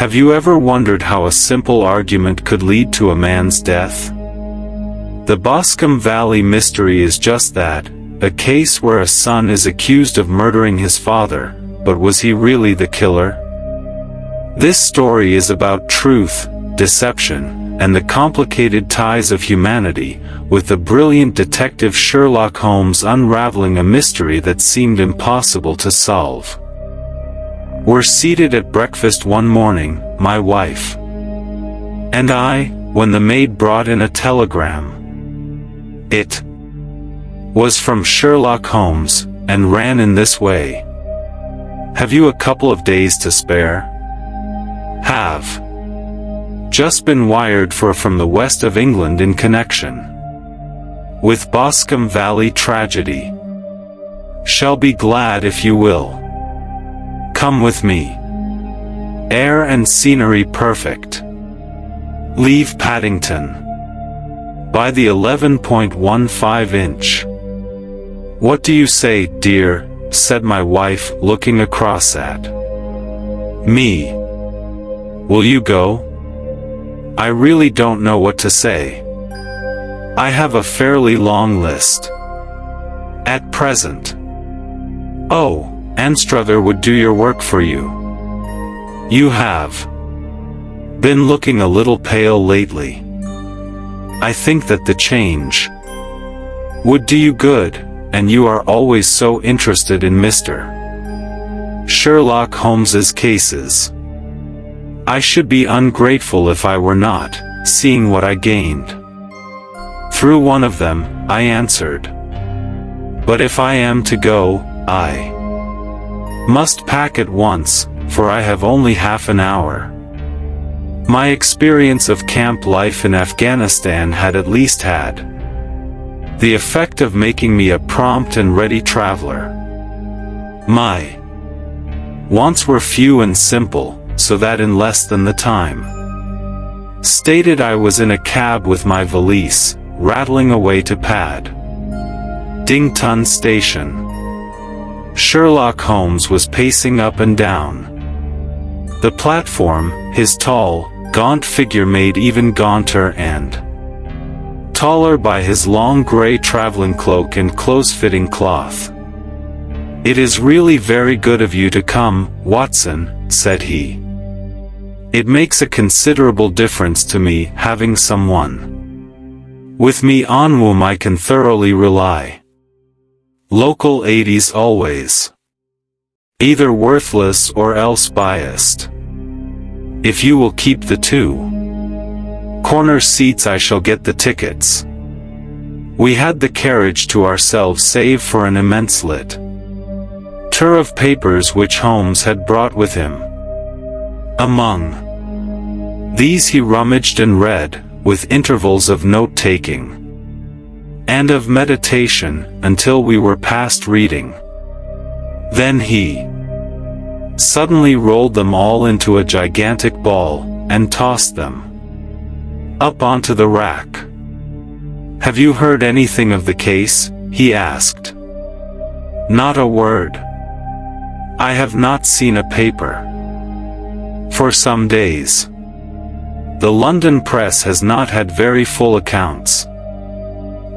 Have you ever wondered how a simple argument could lead to a man's death? The Boscombe Valley mystery is just that, a case where a son is accused of murdering his father, but was he really the killer? This story is about truth, deception, and the complicated ties of humanity, with the brilliant detective Sherlock Holmes unraveling a mystery that seemed impossible to solve. We're seated at breakfast one morning, my wife and I, when the maid brought in a telegram. It was from Sherlock Holmes, and ran in this way. Have you a couple of days to spare? Have just been wired from the west of England in connection with Boscombe Valley tragedy. Shall be glad if you will come with me. Air and scenery perfect. Leave Paddington by the 11.15 inch. What do you say, dear? Said my wife, looking across at me. Will you go? I really don't know what to say. I have a fairly long list at present. Oh, Anstruther would do your work for you. You have been looking a little pale lately. I think that the change would do you good, and you are always so interested in Mr. Sherlock Holmes's cases. I should be ungrateful if I were not, seeing what I gained through one of them, I answered. But if I am to go, I must pack at once, for I have only half an hour. My experience of camp life in Afghanistan had at least had the effect of making me a prompt and ready traveler. My wants were few and simple, so that in less than the time stated I was in a cab with my valise, rattling away to Paddington Station. Sherlock Holmes was pacing up and down the platform, his tall, gaunt figure made even gaunter and taller by his long grey traveling cloak and close-fitting cloth. It is really very good of you to come, Watson, said he. It makes a considerable difference to me having someone with me on whom I can thoroughly rely. Local 80s always either worthless or else biased. If you will keep the 2 corner seats I shall get the tickets. We had the carriage to ourselves save for an immense litter of papers which Holmes had brought with him. Among these he rummaged and read, with intervals of note-taking and of meditation, until we were past reading. Then he suddenly rolled them all into a gigantic ball, and tossed them up onto the rack. Have you heard anything of the case? He asked. Not a word. I have not seen a paper for some days. The London press has not had very full accounts.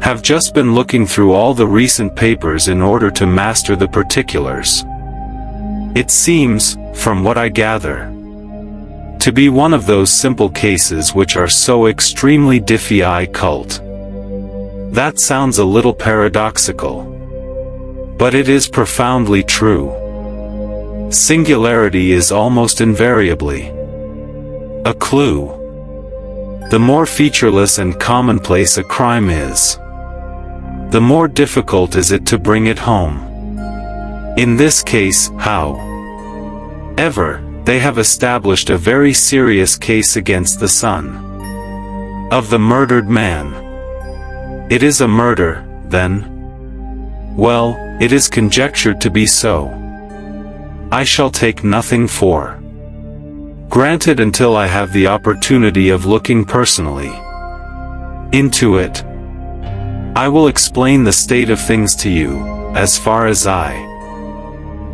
Have just been looking through all the recent papers in order to master the particulars. It seems, from what I gather, to be one of those simple cases which are so extremely difficult. That sounds a little paradoxical, but it is profoundly true. Singularity is almost invariably a clue. The more featureless and commonplace a crime is, the more difficult is it to bring it home. In this case, however, they have established a very serious case against the son of the murdered man. It is a murder, then? Well, it is conjectured to be so. I shall take nothing for granted until I have the opportunity of looking personally into it. I will explain the state of things to you, as far as I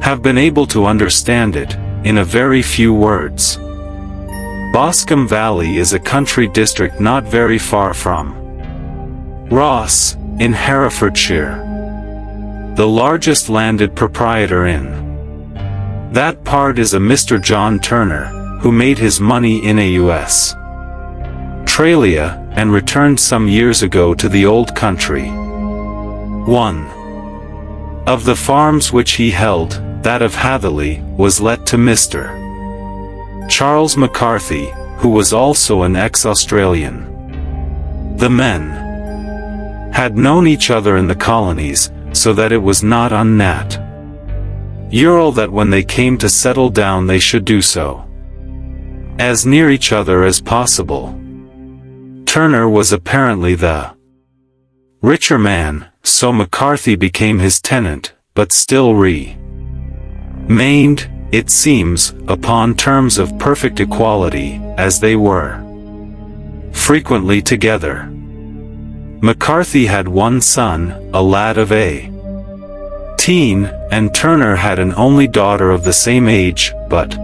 have been able to understand it, in a very few words. Boscombe Valley is a country district not very far from Ross, in Herefordshire, the largest landed proprietor in that part is a Mr. John Turner, who made his money in a Australia, and returned some years ago to the old country. One of the farms which he held, that of Hatherley, was let to Mr. Charles McCarthy, who was also an ex-Australian. The men had known each other in the colonies, so that it was not unnatural that when they came to settle down they should do so as near each other as possible. Turner was apparently the richer man, so McCarthy became his tenant, but still remained, it seems, upon terms of perfect equality, as they were frequently together. McCarthy had one son, a lad of 18, and Turner had an only daughter of the same age, but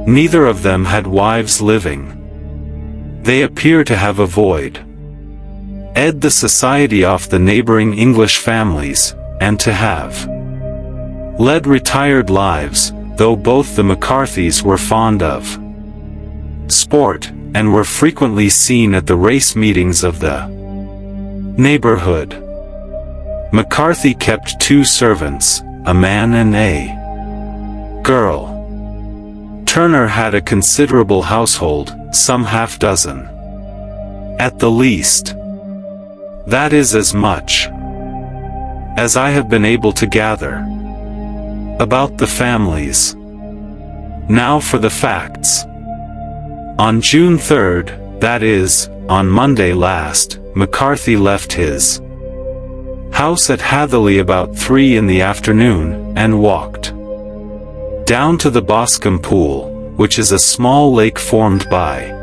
neither of them had wives living. They appear to have avoided the society of the neighboring English families, and to have led retired lives, though both the McCarthys were fond of sport, and were frequently seen at the race meetings of the neighborhood. McCarthy kept 2 servants, a man and a girl. Turner had a considerable household, some half-dozen at the least. That is as much as I have been able to gather about the families. Now for the facts. On June 3rd, that is, on Monday last, McCarthy left his house at Hatherley about 3 in the afternoon, and walked down to the Boscombe Pool, which is a small lake formed by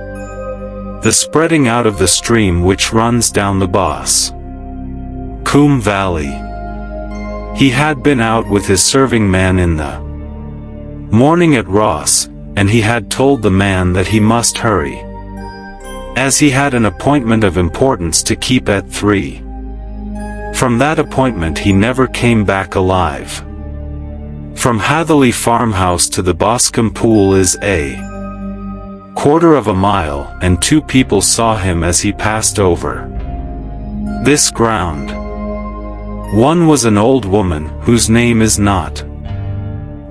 the spreading out of the stream which runs down the Boscombe Valley. He had been out with his serving man in the morning at Ross, and he had told the man that he must hurry, as he had an appointment of importance to keep at 3. From that appointment he never came back alive. From Hatherley farmhouse to the Boscombe Pool is a quarter of a mile, and 2 people saw him as he passed over this ground. One was an old woman, whose name is not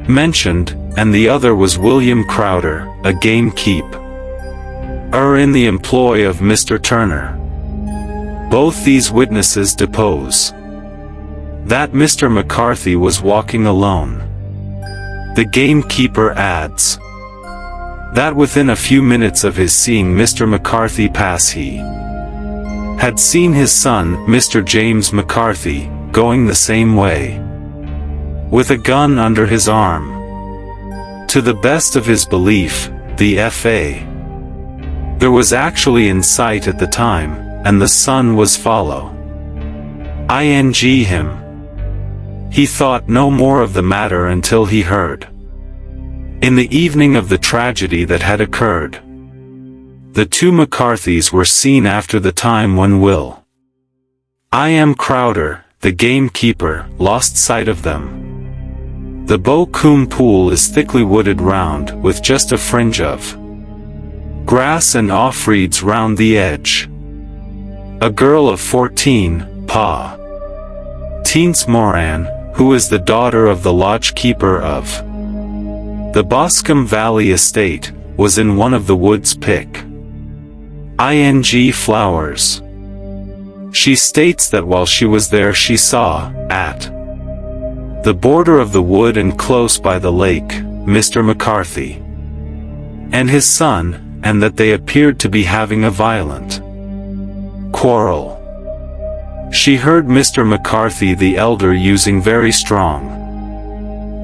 mentioned, and the other was William Crowder, a gamekeeper in the employ of Mr. Turner. Both these witnesses depose that Mr. McCarthy was walking alone. The gamekeeper adds that within a few minutes of his seeing Mr. McCarthy pass he had seen his son, Mr. James McCarthy, going the same way, with a gun under his arm. To the best of his belief, the F.A. there was actually in sight at the time, and the son was following him. He thought no more of the matter until he heard, in the evening of the tragedy that had occurred, the 2 McCarthys were seen after the time when William Crowder, the gamekeeper, lost sight of them. The Boscombe Pool is thickly wooded round, with just a fringe of grass and off-reeds round the edge. A girl of 14, Pa Teens Moran, who is the daughter of the lodge-keeper of the Boscombe Valley estate, was in one of the woods picking flowers. She states that while she was there she saw, at the border of the wood and close by the lake, Mr. McCarthy and his son, and that they appeared to be having a violent quarrel. She heard Mr. McCarthy the elder using very strong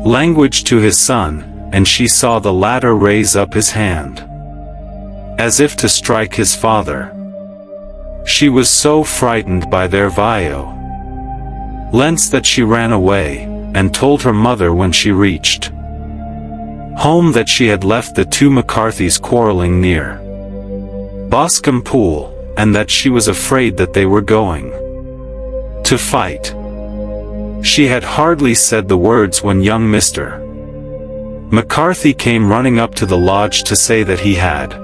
language to his son, and she saw the latter raise up his hand, as if to strike his father. She was so frightened by their violence that she ran away, and told her mother when she reached home that she had left the two McCarthys quarreling near Boscombe Pool, and that she was afraid that they were going to fight. She had hardly said the words when young Mr. McCarthy came running up to the lodge to say that he had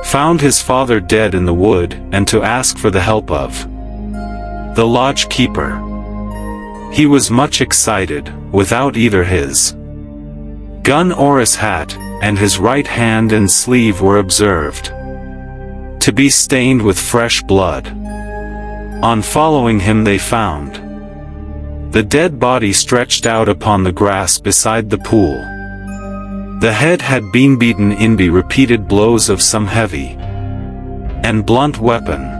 found his father dead in the wood, and to ask for the help of the lodge keeper. He was much excited, without either his gun or his hat, and his right hand and sleeve were observed to be stained with fresh blood. On following him they found the dead body stretched out upon the grass beside the pool. The head had been beaten in by repeated blows of some heavy and blunt weapon.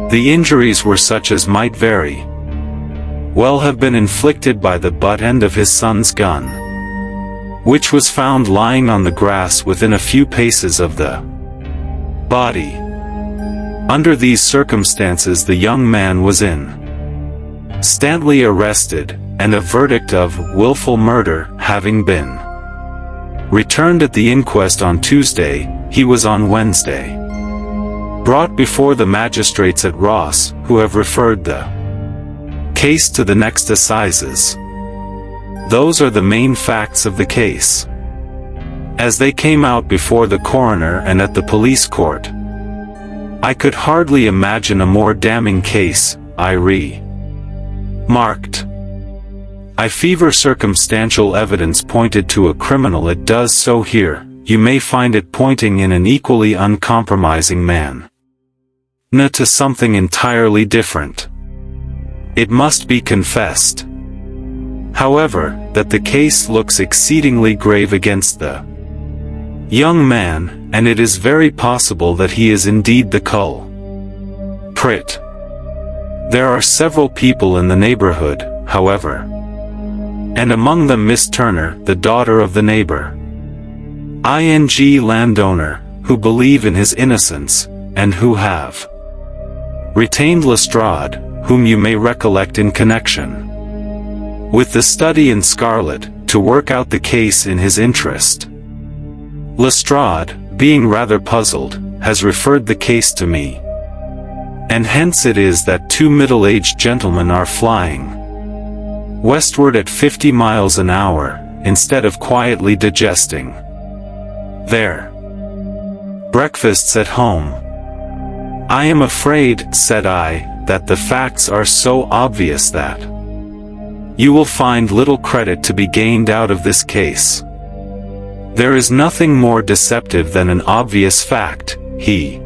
The injuries were such as might very well have been inflicted by the butt end of his son's gun, which was found lying on the grass within a few paces of the body. Under these circumstances the young man was instantly arrested, and a verdict of willful murder having been returned at the inquest on Tuesday, he was on Wednesday brought before the magistrates at Ross, who have referred the case to the next assizes. Those are the main facts of the case, as they came out before the coroner and at the police court. I could hardly imagine a more damning case, I remarked. I fever circumstantial evidence pointed to a criminal. It does so here. You may find it pointing in an equally uncompromising man to something entirely different. It must be confessed, however, that the case looks exceedingly grave against the young man, and it is very possible that he is indeed the culprit. There are several people in the neighborhood, however, and among them Miss Turner, the daughter of the neighbor, landowner, who believe in his innocence, and who have retained Lestrade, whom you may recollect in connection with the study in scarlet, to work out the case in his interest. Lestrade, being rather puzzled, has referred the case to me, and hence it is that two middle-aged gentlemen are flying westward at 50 miles an hour, instead of quietly digesting their breakfasts at home. I am afraid, said I, that the facts are so obvious that you will find little credit to be gained out of this case. There is nothing more deceptive than an obvious fact, he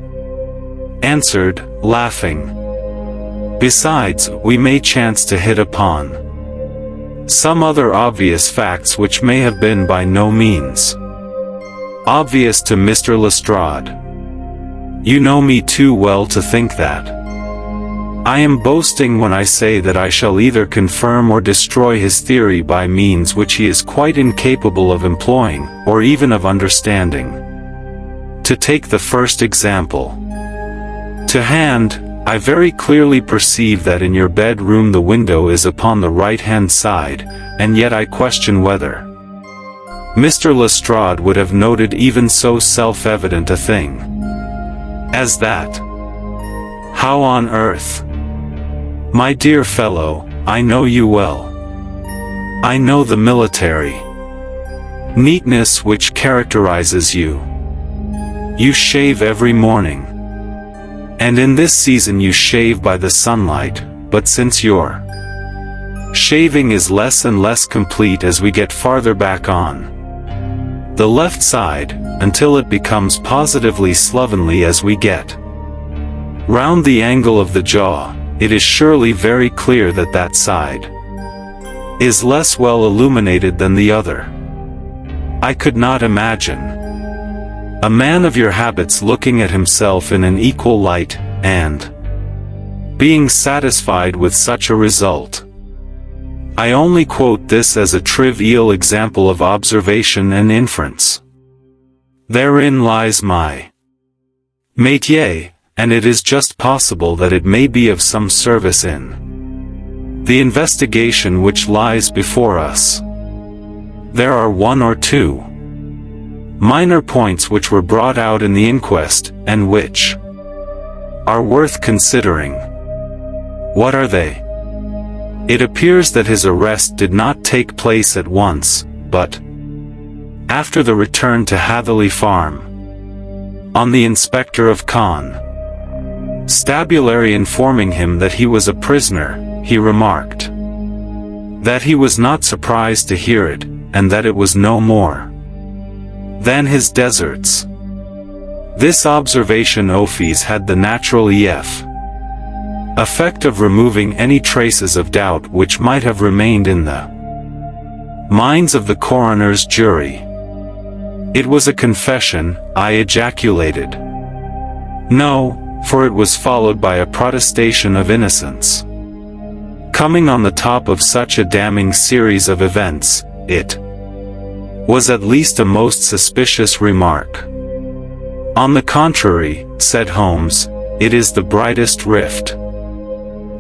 answered, laughing. Besides, we may chance to hit upon some other obvious facts which may have been by no means obvious to Mr. Lestrade. You know me too well to think that I am boasting when I say that I shall either confirm or destroy his theory by means which he is quite incapable of employing, or even of understanding. To take the first example to hand, I very clearly perceive that in your bedroom the window is upon the right-hand side, and yet I question whether Mr. Lestrade would have noted even so self-evident a thing as that. How on earth? My dear fellow, I know you well. I know the military neatness which characterizes you. You shave every morning, and in this season you shave by the sunlight, but since your shaving is less and less complete as we get farther back on the left side, until it becomes positively slovenly as we get round the angle of the jaw, it is surely very clear that that side is less well illuminated than the other. I could not imagine a man of your habits looking at himself in an equal light, and being satisfied with such a result. I only quote this as a trivial example of observation and inference. Therein lies my métier, and it is just possible that it may be of some service in the investigation which lies before us. there are one or two minor points which were brought out in the inquest, and which are worth considering. What are they? It appears that his arrest did not take place at once, but after the return to Hatherley Farm. On the inspector of constabulary informing him that he was a prisoner, he remarked that he was not surprised to hear it, and that it was no more than his deserts. This observation Ophies had the natural effect of removing any traces of doubt which might have remained in the minds of the coroner's jury. "It was a confession," I ejaculated. "No, for it was followed by a protestation of innocence. Coming on the top of such a damning series of events, it was at least a most suspicious remark." "On the contrary," said Holmes, "it is the brightest rift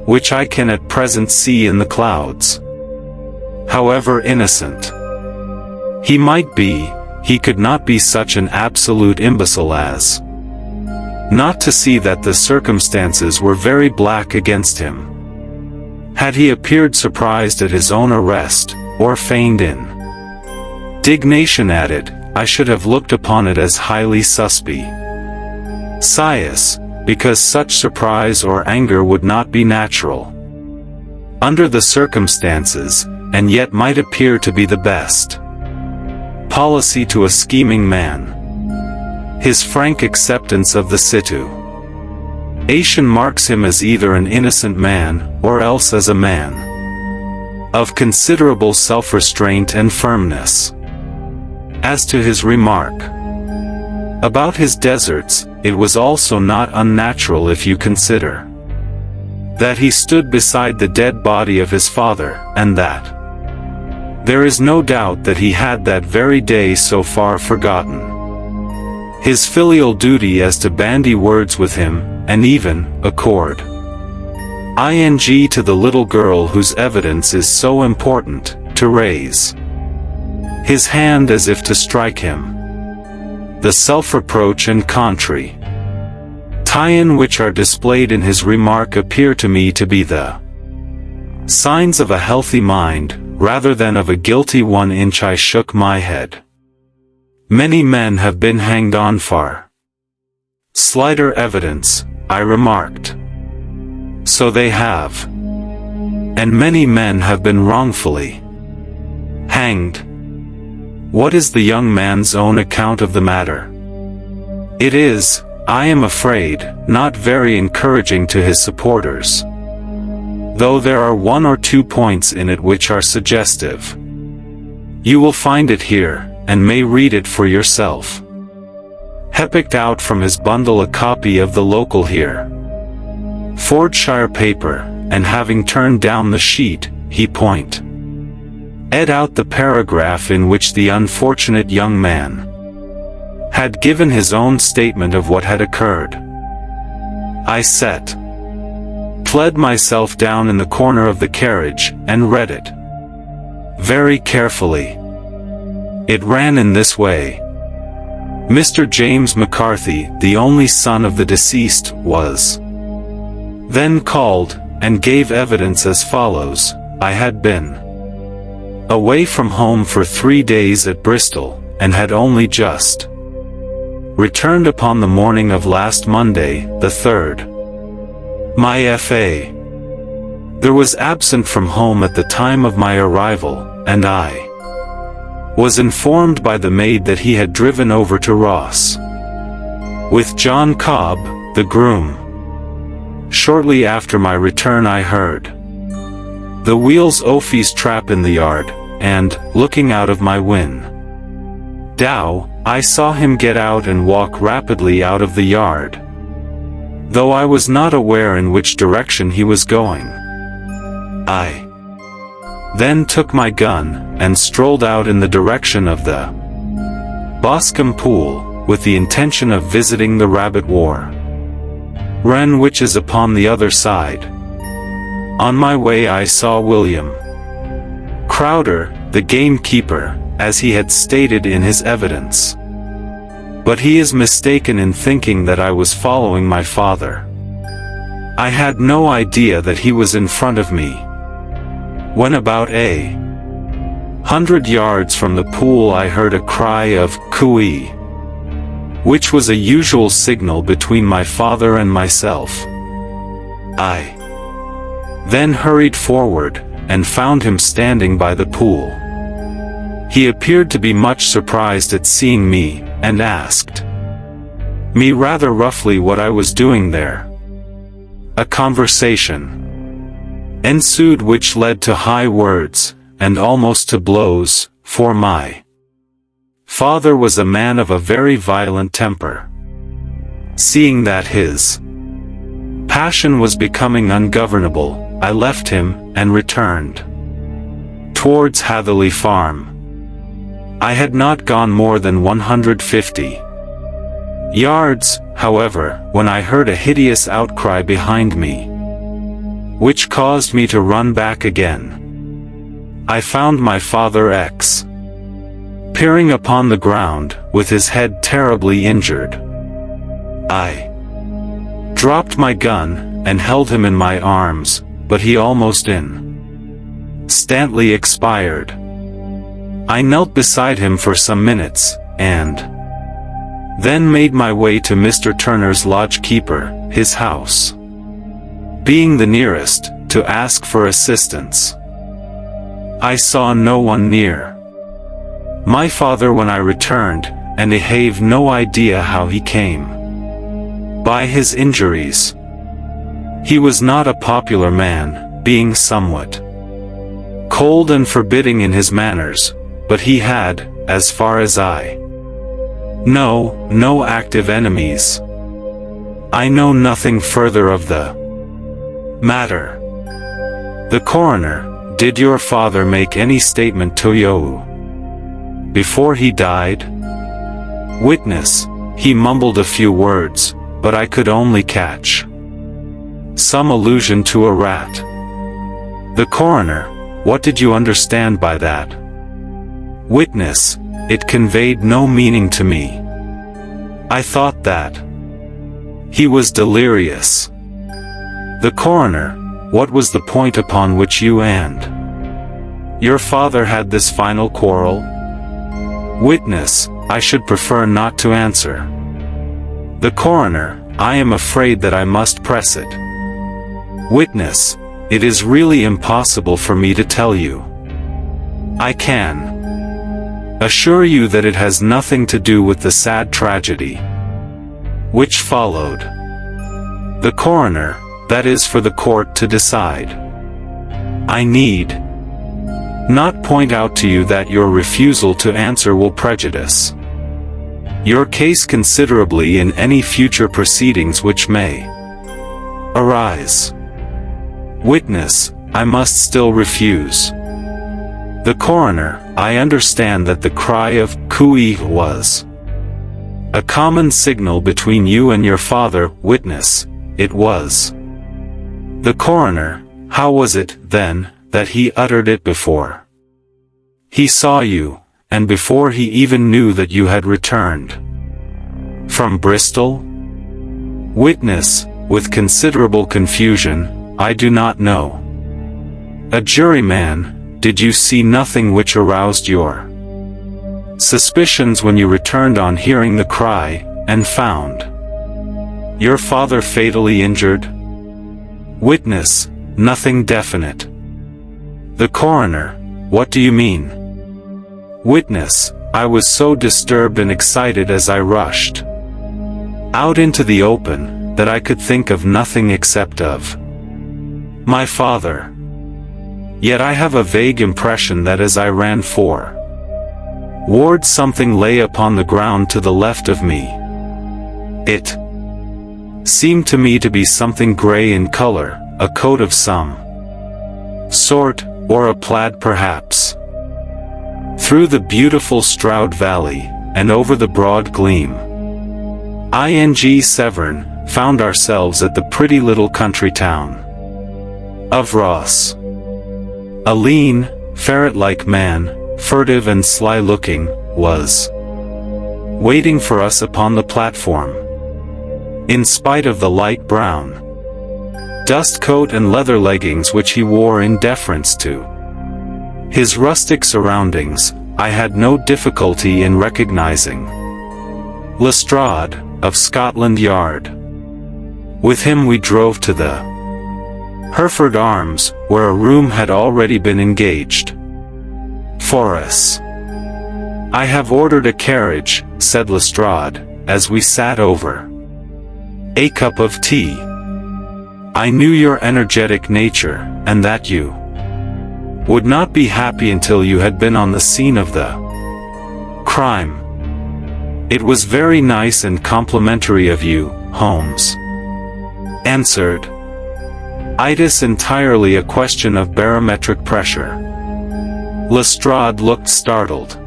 which I can at present see in the clouds. However innocent he might be, he could not be such an absolute imbecile as not to see that the circumstances were very black against him. Had he appeared surprised at his own arrest, or feigned indignation at it, I should have looked upon it as highly suspicious, because such surprise or anger would not be natural under the circumstances, and yet might appear to be the best policy to a scheming man. His frank acceptance of the situation marks him as either an innocent man, or else as a man of considerable self-restraint and firmness. As to his remark about his deserts, it was also not unnatural if you consider that he stood beside the dead body of his father, and that there is no doubt that he had that very day so far forgotten his filial duty as to bandy words with him, and even accord ing to the little girl whose evidence is so important, to raise his hand as if to strike him. The self-reproach and contrite tie-in which are displayed in his remark appear to me to be the signs of a healthy mind, rather than of a guilty one. I shook my head. "Many men have been hanged on far slighter evidence," I remarked. "So they have. And many men have been wrongfully hanged." "What is the young man's own account of the matter?" "It is, I am afraid, not very encouraging to his supporters, though there are one or two points in it which are suggestive. You will find it here, and may read it for yourself." He picked out from his bundle a copy of the local here Fordshire paper, and having turned down the sheet, he pointed out the paragraph in which the unfortunate young man had given his own statement of what had occurred. I pled myself down in the corner of the carriage, and read it very carefully. It ran in this way: Mr. James McCarthy, the only son of the deceased, was then called, and gave evidence as follows: I had been away from home for 3 days at Bristol, and had only just returned upon the morning of last Monday, the 3rd. My F.A. there was absent from home at the time of my arrival, and I was informed by the maid that he had driven over to Ross with John Cobb, the groom. Shortly after my return I heard the wheels of his trap in the yard, and, looking out of my window, I saw him get out and walk rapidly out of the yard, though I was not aware in which direction he was going. I then took my gun, and strolled out in the direction of the Boscombe Pool, with the intention of visiting the rabbit warren which is upon the other side. On my way I saw William Crowder, the gamekeeper, as he had stated in his evidence. But he is mistaken in thinking that I was following my father. I had no idea that he was in front of me. When about 100 yards from the pool I heard a cry of "cooey," which was a usual signal between my father and myself. I then hurried forward, and found him standing by the pool. He appeared to be much surprised at seeing me, and asked me rather roughly what I was doing there. A conversation ensued which led to high words, and almost to blows, for my father was a man of a very violent temper. Seeing that his passion was becoming ungovernable, I left him, and returned towards Hatherley Farm. I had not gone more than 150 yards, however, when I heard a hideous outcry behind me, which caused me to run back again. I found my father peering upon the ground, with his head terribly injured. I dropped my gun, and held him in my arms, but he almost instantly expired. I knelt beside him for some minutes, and then made my way to Mr. Turner's lodge-keeper, his house being the nearest, to ask for assistance. I saw no one near my father when I returned, and I have no idea how he came by his injuries. He was not a popular man, being somewhat cold and forbidding in his manners, but he had, as far as I know, no active enemies. I know nothing further of the matter. The coroner: did your father make any statement to you before he died? Witness: he mumbled a few words, but I could only catch some allusion to a rat. The coroner: what did you understand by that? Witness: it conveyed no meaning to me. I thought that he was delirious. The coroner: what was the point upon which you and your father had this final quarrel? Witness: I should prefer not to answer. The coroner: I am afraid that I must press it. Witness: it is really impossible for me to tell you. I can assure you that it has nothing to do with the sad tragedy which followed. The coroner: that is for the court to decide. I need not point out to you that your refusal to answer will prejudice your case considerably in any future proceedings which may arise. Witness: I must still refuse. The coroner: I understand that the cry of "cooey" was a common signal between you and your father. Witness: it was. The coroner: how was it, then, that he uttered it before he saw you, and before he even knew that you had returned from Bristol? Witness: with considerable confusion: I do not know. A juryman: did you see nothing which aroused your suspicions when you returned on hearing the cry, and found your father fatally injured? Witness: nothing definite. The coroner: what do you mean? Witness: I was so disturbed and excited as I rushed out into the open, that I could think of nothing except of my father. Yet I have a vague impression that as I ran forward, something lay upon the ground to the left of me. It seemed to me to be something gray in color, a coat of some sort, or a plaid perhaps. Through the beautiful Stroud Valley, and over the broad gleam ing Severn, found ourselves at the pretty little country town of Ross. A lean, ferret-like man, furtive and sly-looking, was waiting for us upon the platform. In spite of the light brown dust coat and leather leggings which he wore in deference to his rustic surroundings, I had no difficulty in recognizing Lestrade, of Scotland Yard. With him we drove to the Hereford Arms, where a room had already been engaged for us. "I have ordered a carriage," said Lestrade, as we sat over a cup of tea. "I knew your energetic nature, and that you would not be happy until you had been on the scene of the crime. It was very nice and complimentary of you, Holmes," answered. "It is entirely a question of barometric pressure." Lestrade looked startled.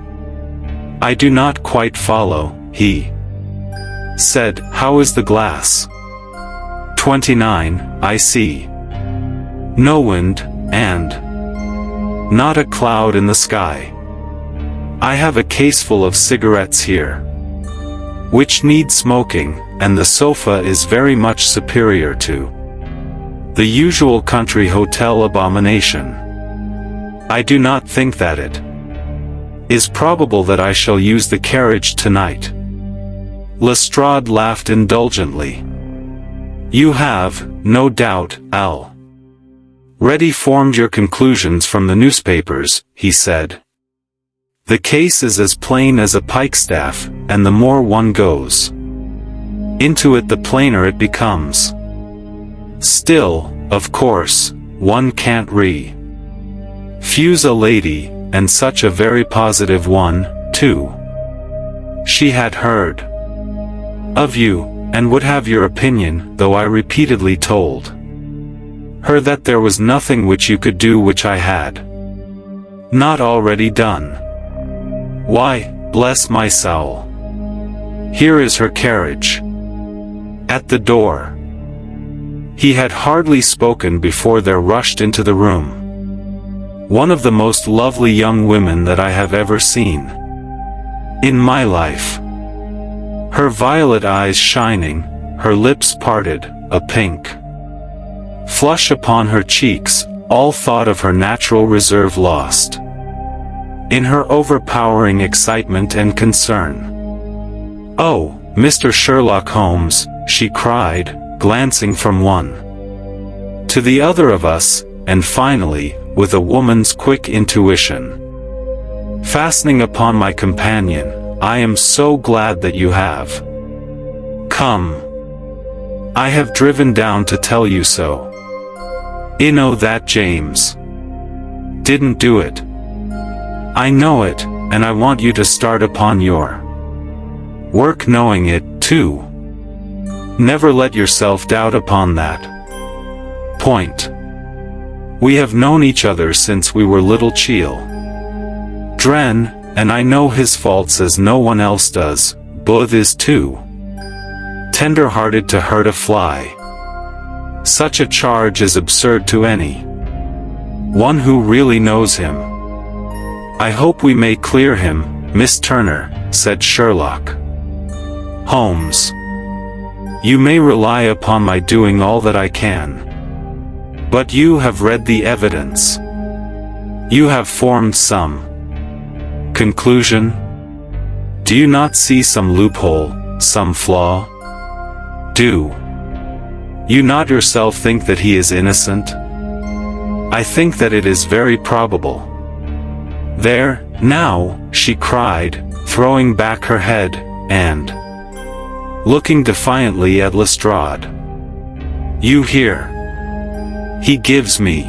"I do not quite follow," he said. "How is the glass?" 29, I see. No wind, and not a cloud in the sky. I have a caseful of cigarettes here, which need smoking, and the sofa is very much superior to the usual country hotel abomination. I do not think that it is probable that I shall use the carriage tonight." Lestrade laughed indulgently. "You have, no doubt, already formed your conclusions from the newspapers," he said. "The case is as plain as a pikestaff, and the more one goes into it the plainer it becomes. Still, of course, one can't refuse a lady, and such a very positive one, too. She had heard of you, and would have your opinion, though I repeatedly told her that there was nothing which you could do which I had not already done. Why, bless my soul, here is her carriage at the door." He had hardly spoken before there rushed into the room one of the most lovely young women that I have ever seen in my life. Her violet eyes shining, her lips parted, a pink flush upon her cheeks, all thought of her natural reserve lost in her overpowering excitement and concern. "Oh, Mr. Sherlock Holmes," she cried, glancing from one to the other of us, and finally, with a woman's quick intuition, fastening upon my companion, "I am so glad that you have come. I have driven down to tell you so. You know that James didn't do it. I know it, and I want you to start upon your work knowing it, too. Never let yourself doubt upon that point. We have known each other since we were little children, and I know his faults as no one else does, but is too tender-hearted to hurt a fly. Such a charge is absurd to any one who really knows him." "I hope we may clear him, Miss Turner," said Sherlock Holmes. "You may rely upon my doing all that I can. But you have read the evidence. You have formed some conclusion? Do you not see some loophole, some flaw? Do you not yourself think that he is innocent? I think that it is very probable." "There, now," she cried, throwing back her head, and looking defiantly at Lestrade. "You hear? He gives me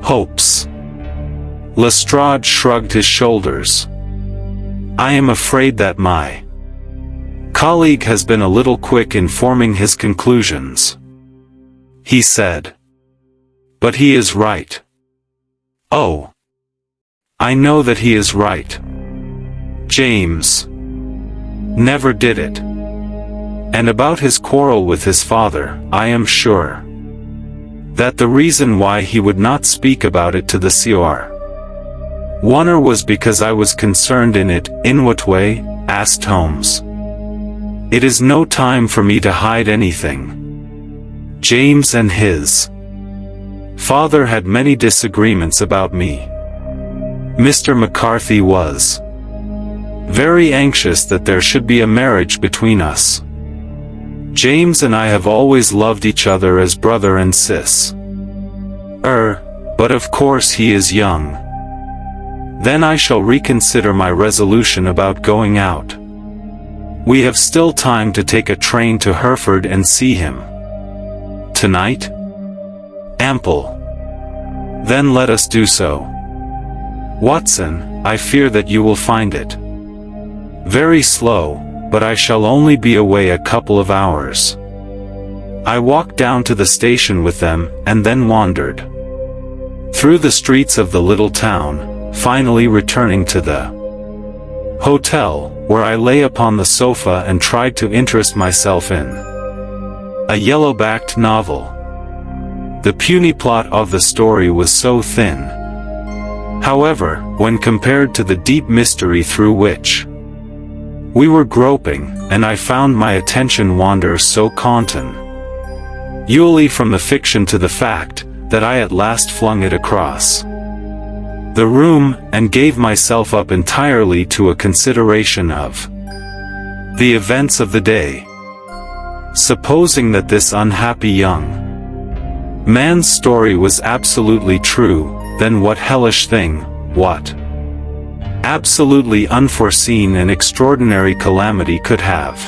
hopes." Lestrade shrugged his shoulders. "I am afraid that my colleague has been a little quick in forming his conclusions," he said. "But he is right." "Oh, I know that he is right. James never did it. And about his quarrel with his father, I am sure that the reason why he would not speak about it to the Sr. Wonder was because I was concerned in it. In what way? Asked Holmes. It is no time for me to hide anything. James and his father had many disagreements about me. Mr. McCarthy was very anxious that there should be a marriage between us. James and I have always loved each other as brother and sis. But of course he is young. Then I shall reconsider my resolution about going out. We have still time to take a train to Hereford and see him. Tonight? Ample. Then let us do so. Watson, I fear that you will find it very slow, but I shall only be away a couple of hours. I walked down to the station with them, and then wandered through the streets of the little town, finally returning to the hotel, where I lay upon the sofa and tried to interest myself in a yellow-backed novel. The puny plot of the story was so thin, however, when compared to the deep mystery through which we were groping, and I found my attention wander so continually from the fiction to the fact, that I at last flung it across the room, and gave myself up entirely to a consideration of the events of the day. Supposing that this unhappy young man's story was absolutely true, then what hellish thing, what absolutely unforeseen and extraordinary calamity could have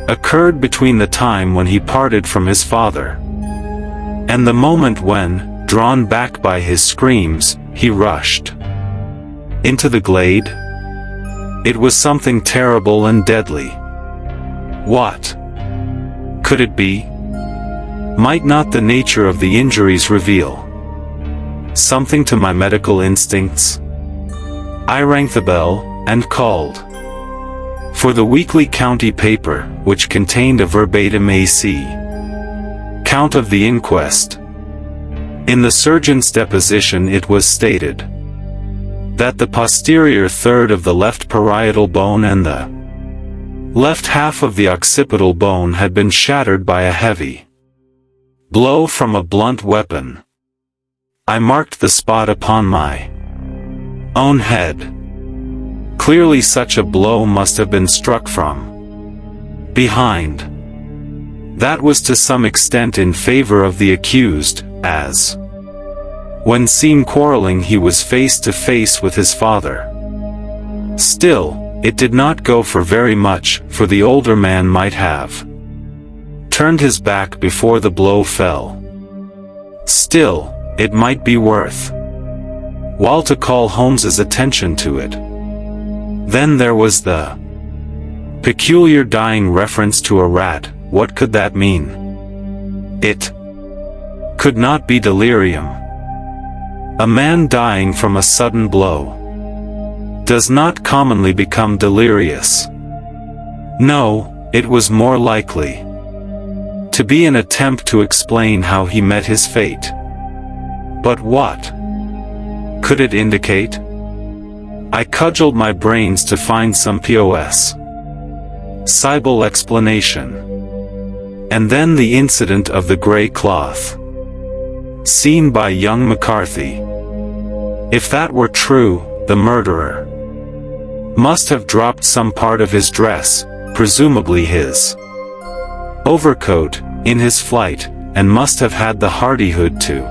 occurred between the time when he parted from his father and the moment when, drawn back by his screams, he rushed into the glade? It was something terrible and deadly. What could it be? Might not the nature of the injuries reveal something to my medical instincts? I rang the bell, and called for the weekly county paper, which contained a verbatim account of the inquest. In the surgeon's deposition it was stated that the posterior third of the left parietal bone and the left half of the occipital bone had been shattered by a heavy blow from a blunt weapon. I marked the spot upon my own head. Clearly such a blow must have been struck from behind. That was to some extent in favor of the accused, as when seen quarreling he was face to face with his father. Still, it did not go for very much, for the older man might have turned his back before the blow fell. Still, it might be worth while to call Holmes's attention to it. Then there was the peculiar dying reference to a rat. What could that mean? It could not be delirium. A man dying from a sudden blow does not commonly become delirious. No, it was more likely to be an attempt to explain how he met his fate. But what could it indicate? I cudgeled my brains to find some possible explanation. And then the incident of the grey cloth seen by young McCarthy. If that were true, the murderer must have dropped some part of his dress, presumably his overcoat, in his flight, and must have had the hardihood to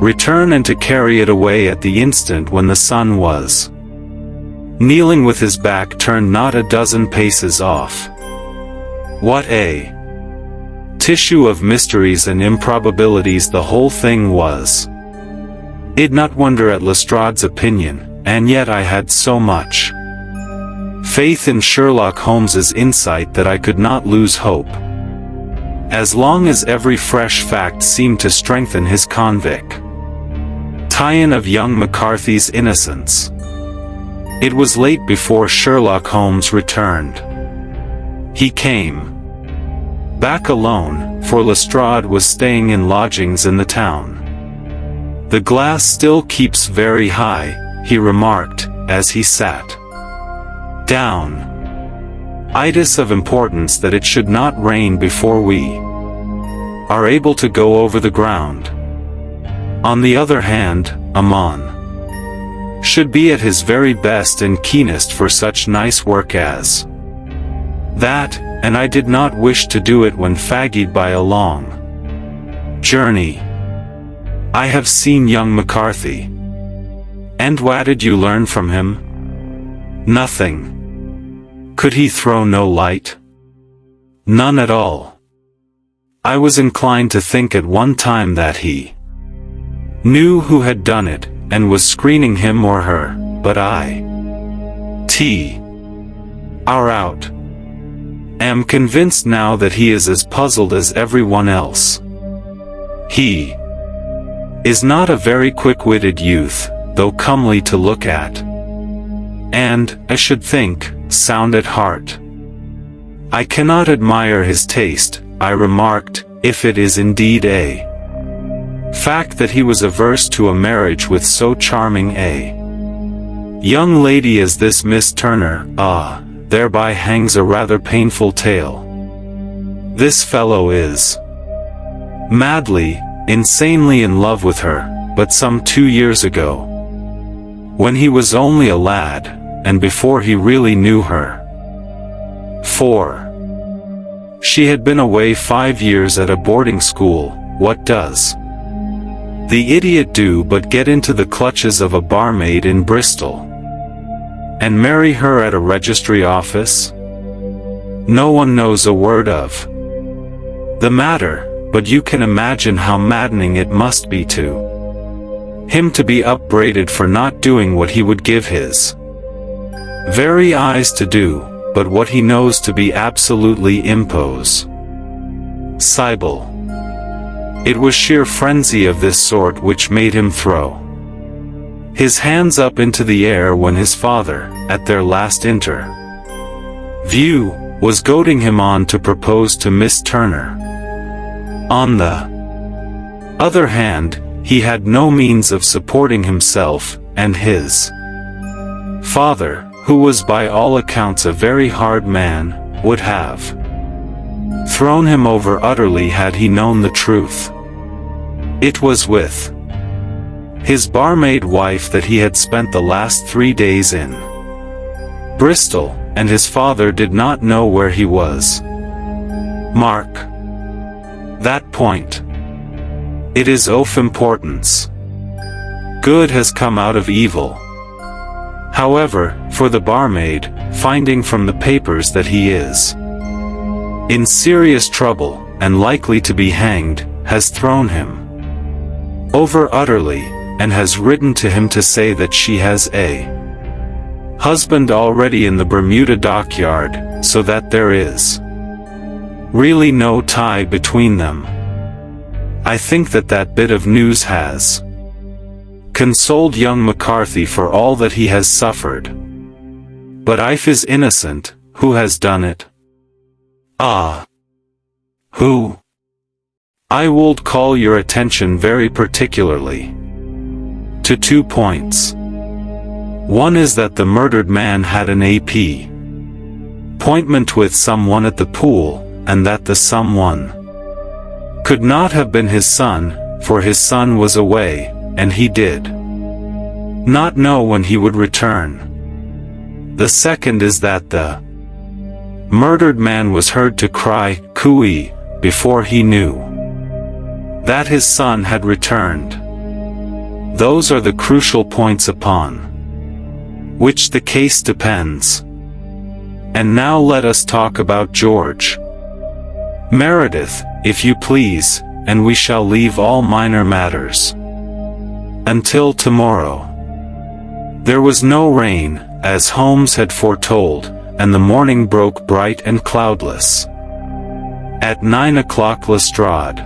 return and to carry it away at the instant when the sun was kneeling with his back turned not a dozen paces off. What a tissue of mysteries and improbabilities the whole thing was. I'd not wonder at Lestrade's opinion, and yet I had so much faith in Sherlock Holmes's insight that I could not lose hope. As long as every fresh fact seemed to strengthen his conviction of young McCarthy's innocence. It was late before Sherlock Holmes returned. He came back alone, for Lestrade was staying in lodgings in the town. The glass still keeps very high, he remarked, as he sat down. It is of importance that it should not rain before we are able to go over the ground. On the other hand, a man should be at his very best and keenest for such nice work as that, and I did not wish to do it when fagged by a long journey. I have seen young McCarthy. And what did you learn from him? Nothing. Could he throw no light? None at all. I was inclined to think at one time that he knew who had done it, and was screening him or her, but am convinced now that he is as puzzled as everyone else. He is not a very quick-witted youth, though comely to look at, and, I should think, sound at heart. I cannot admire his taste, I remarked, if it is indeed a fact that he was averse to a marriage with so charming a young lady as this Miss Turner. Thereby hangs a rather painful tale. This fellow is madly, insanely in love with her, but some 2 years ago, when he was only a lad, and before he really knew her. For she had been away 5 years at a boarding school. What does the idiot do but get into the clutches of a barmaid in Bristol, and marry her at a registry office? No one knows a word of the matter, but you can imagine how maddening it must be to him to be upbraided for not doing what he would give his very eyes to do, but what he knows to be absolutely impossible. It was sheer frenzy of this sort which made him throw his hands up into the air when his father, at their last interview, was goading him on to propose to Miss Turner. On the other hand, he had no means of supporting himself, and his father, who was by all accounts a very hard man, would have thrown him over utterly had he known the truth. It was with his barmaid wife that he had spent the last 3 days in Bristol, and his father did not know where he was. Mark that point. It is of importance. Good has come out of evil. However, for the barmaid, finding from the papers that he is in serious trouble, and likely to be hanged, has thrown him over utterly, and has written to him to say that she has a husband already in the Bermuda dockyard, so that there is really no tie between them. I think that that bit of news has consoled young McCarthy for all that he has suffered. But if is innocent, who has done it? Who? I would call your attention very particularly to 2 points. One is that the murdered man had an appointment with someone at the pool, and that the someone could not have been his son, for his son was away, and he did not know when he would return. The second is that the murdered man was heard to cry, "Cooey," before he knew that his son had returned. Those are the crucial points upon which the case depends. And now let us talk about George Meredith, if you please, and we shall leave all minor matters until tomorrow. There was no rain, as Holmes had foretold, and the morning broke bright and cloudless. At 9 o'clock Lestrade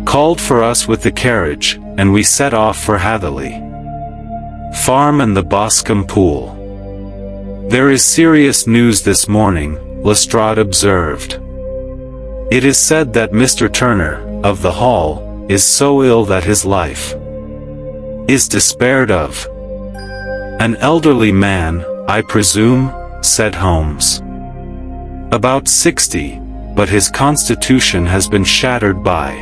called for us with the carriage, and we set off for Hatherley Farm and the Boscombe Pool. "There is serious news this morning," Lestrade observed. "It is said that Mr. Turner, of the Hall, is so ill that his life is despaired of. "An elderly man, I presume," said Holmes. "About 60, but his constitution has been shattered by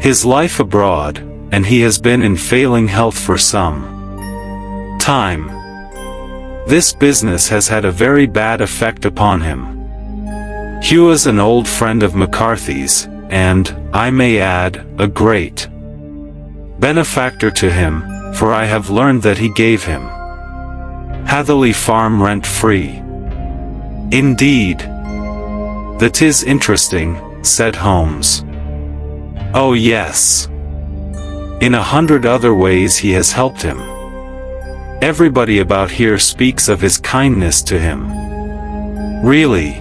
his life abroad, and he has been in failing health for some time. This business has had a very bad effect upon him. Hugh is an old friend of McCarthy's, and, I may add, a great benefactor to him, for I have learned that he gave him Hatherley Farm rent-free." "Indeed. That is interesting," said Holmes. "Oh yes. In 100 other ways he has helped him. Everybody about here speaks of his kindness to him. Really?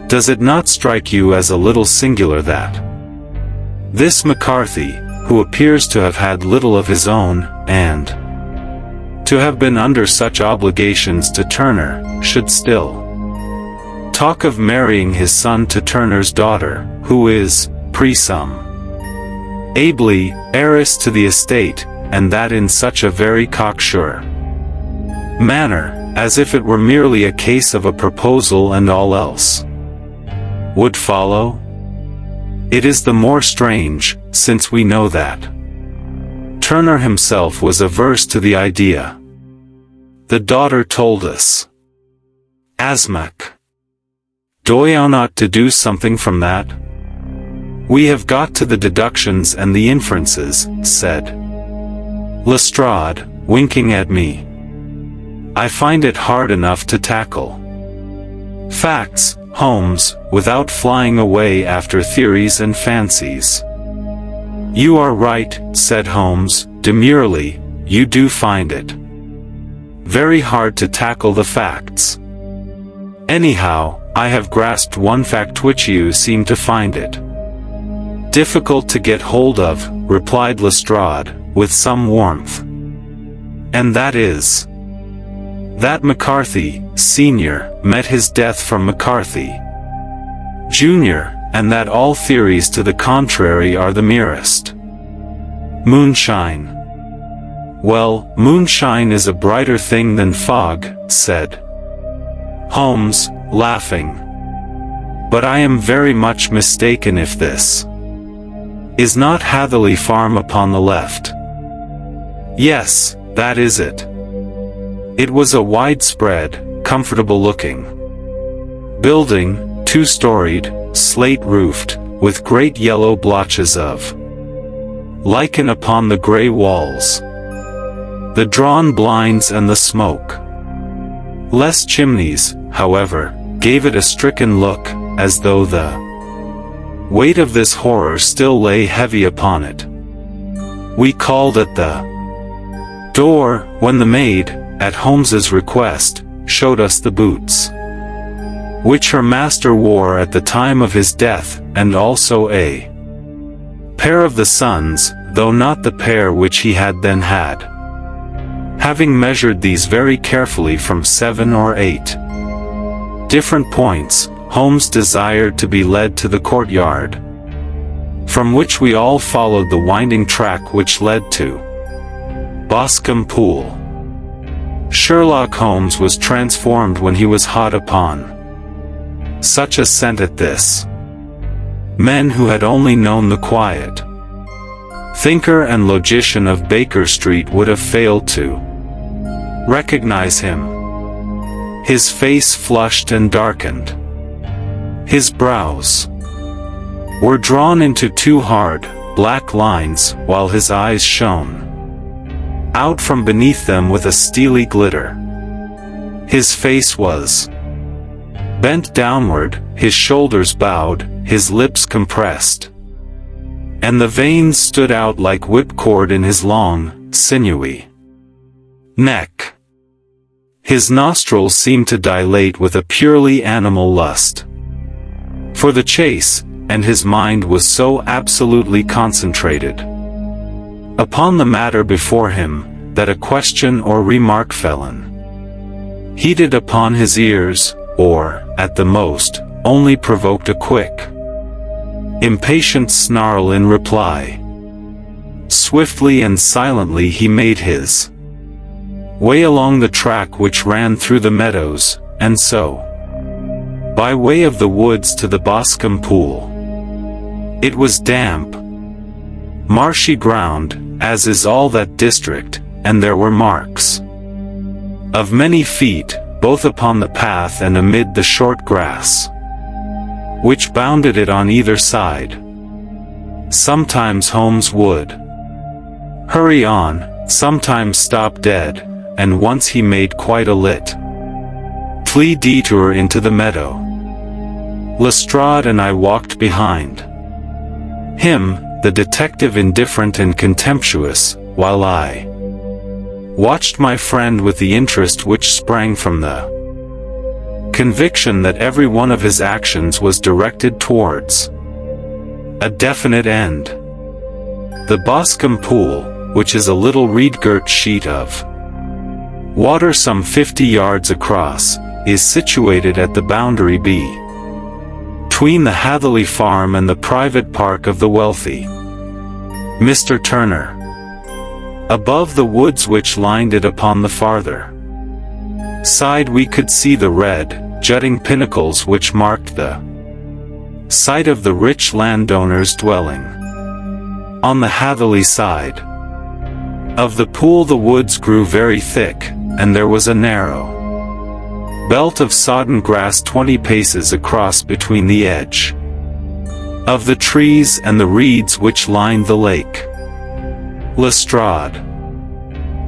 Does it not strike you as a little singular that this McCarthy, who appears to have had little of his own, and to have been under such obligations to Turner, should still talk of marrying his son to Turner's daughter, who is, presumably, heiress to the estate, and that in such a very cocksure manner, as if it were merely a case of a proposal and all else would follow? It is the more strange, since we know that Turner himself was averse to the idea. The daughter told us. Asmak. Do I not deduce something from that?" "We have got to the deductions and the inferences," said Lestrade, winking at me. "I find it hard enough to tackle facts, Holmes, without flying away after theories and fancies." "You are right," said Holmes, demurely, "you do find it very hard to tackle the facts. Anyhow, I have grasped one fact which you seem to find it difficult to get hold of," replied Lestrade, with some warmth. "And that is that McCarthy, Sr., met his death from McCarthy, Jr., and that all theories to the contrary are the merest moonshine." "Well, moonshine is a brighter thing than fog," said Holmes, laughing. "But I am very much mistaken if this is not Hatherley Farm upon the left." "Yes, that is it." It was a widespread, comfortable-looking building, two-storied, slate-roofed, with great yellow blotches of lichen upon the grey walls, the drawn blinds and the smoke. Less chimneys, however, gave it a stricken look, as though the weight of this horror still lay heavy upon it. We called at the door, when the maid, at Holmes's request, showed us the boots which her master wore at the time of his death, and also a pair of the son's, though not the pair which he had then had. Having measured these very carefully from 7 or 8 different points, Holmes desired to be led to the courtyard, from which we all followed the winding track which led to Boscombe Pool. Sherlock Holmes was transformed when he was hot upon such a scent at this. Men who had only known the quiet thinker and logician of Baker Street would have failed to recognize him. His face flushed and darkened. His brows were drawn into two hard, black lines, while his eyes shone out from beneath them with a steely glitter. His face was bent downward, his shoulders bowed, his lips compressed, and the veins stood out like whipcord in his long, sinewy neck. His nostrils seemed to dilate with a purely animal lust for the chase, and his mind was so absolutely concentrated upon the matter before him, that a question or remark fell heated upon his ears, or, at the most, only provoked a quick, impatient snarl in reply. Swiftly and silently he made his way along the track which ran through the meadows, and so by way of the woods to the Boscombe pool. It was damp, marshy ground, as is all that district, and there were marks of many feet, both upon the path and amid the short grass, which bounded it on either side. Sometimes Holmes would hurry on, sometimes stop dead, and once he made quite a little detour into the meadow. Lestrade and I walked behind him, the detective indifferent and contemptuous, while I watched my friend with the interest which sprang from the conviction that every one of his actions was directed towards a definite end. The Boscombe pool, which is a little reed-girt sheet of water some 50 yards across, is situated at the boundary between the Hatherley farm and the private park of the wealthy Mr. Turner. Above the woods which lined it upon the farther side we could see the red, jutting pinnacles which marked the site of the rich landowner's dwelling. On the Hatherley side of the pool the woods grew very thick, and there was a narrow belt of sodden grass 20 paces across between the edge of the trees and the reeds which lined the lake. Lestrade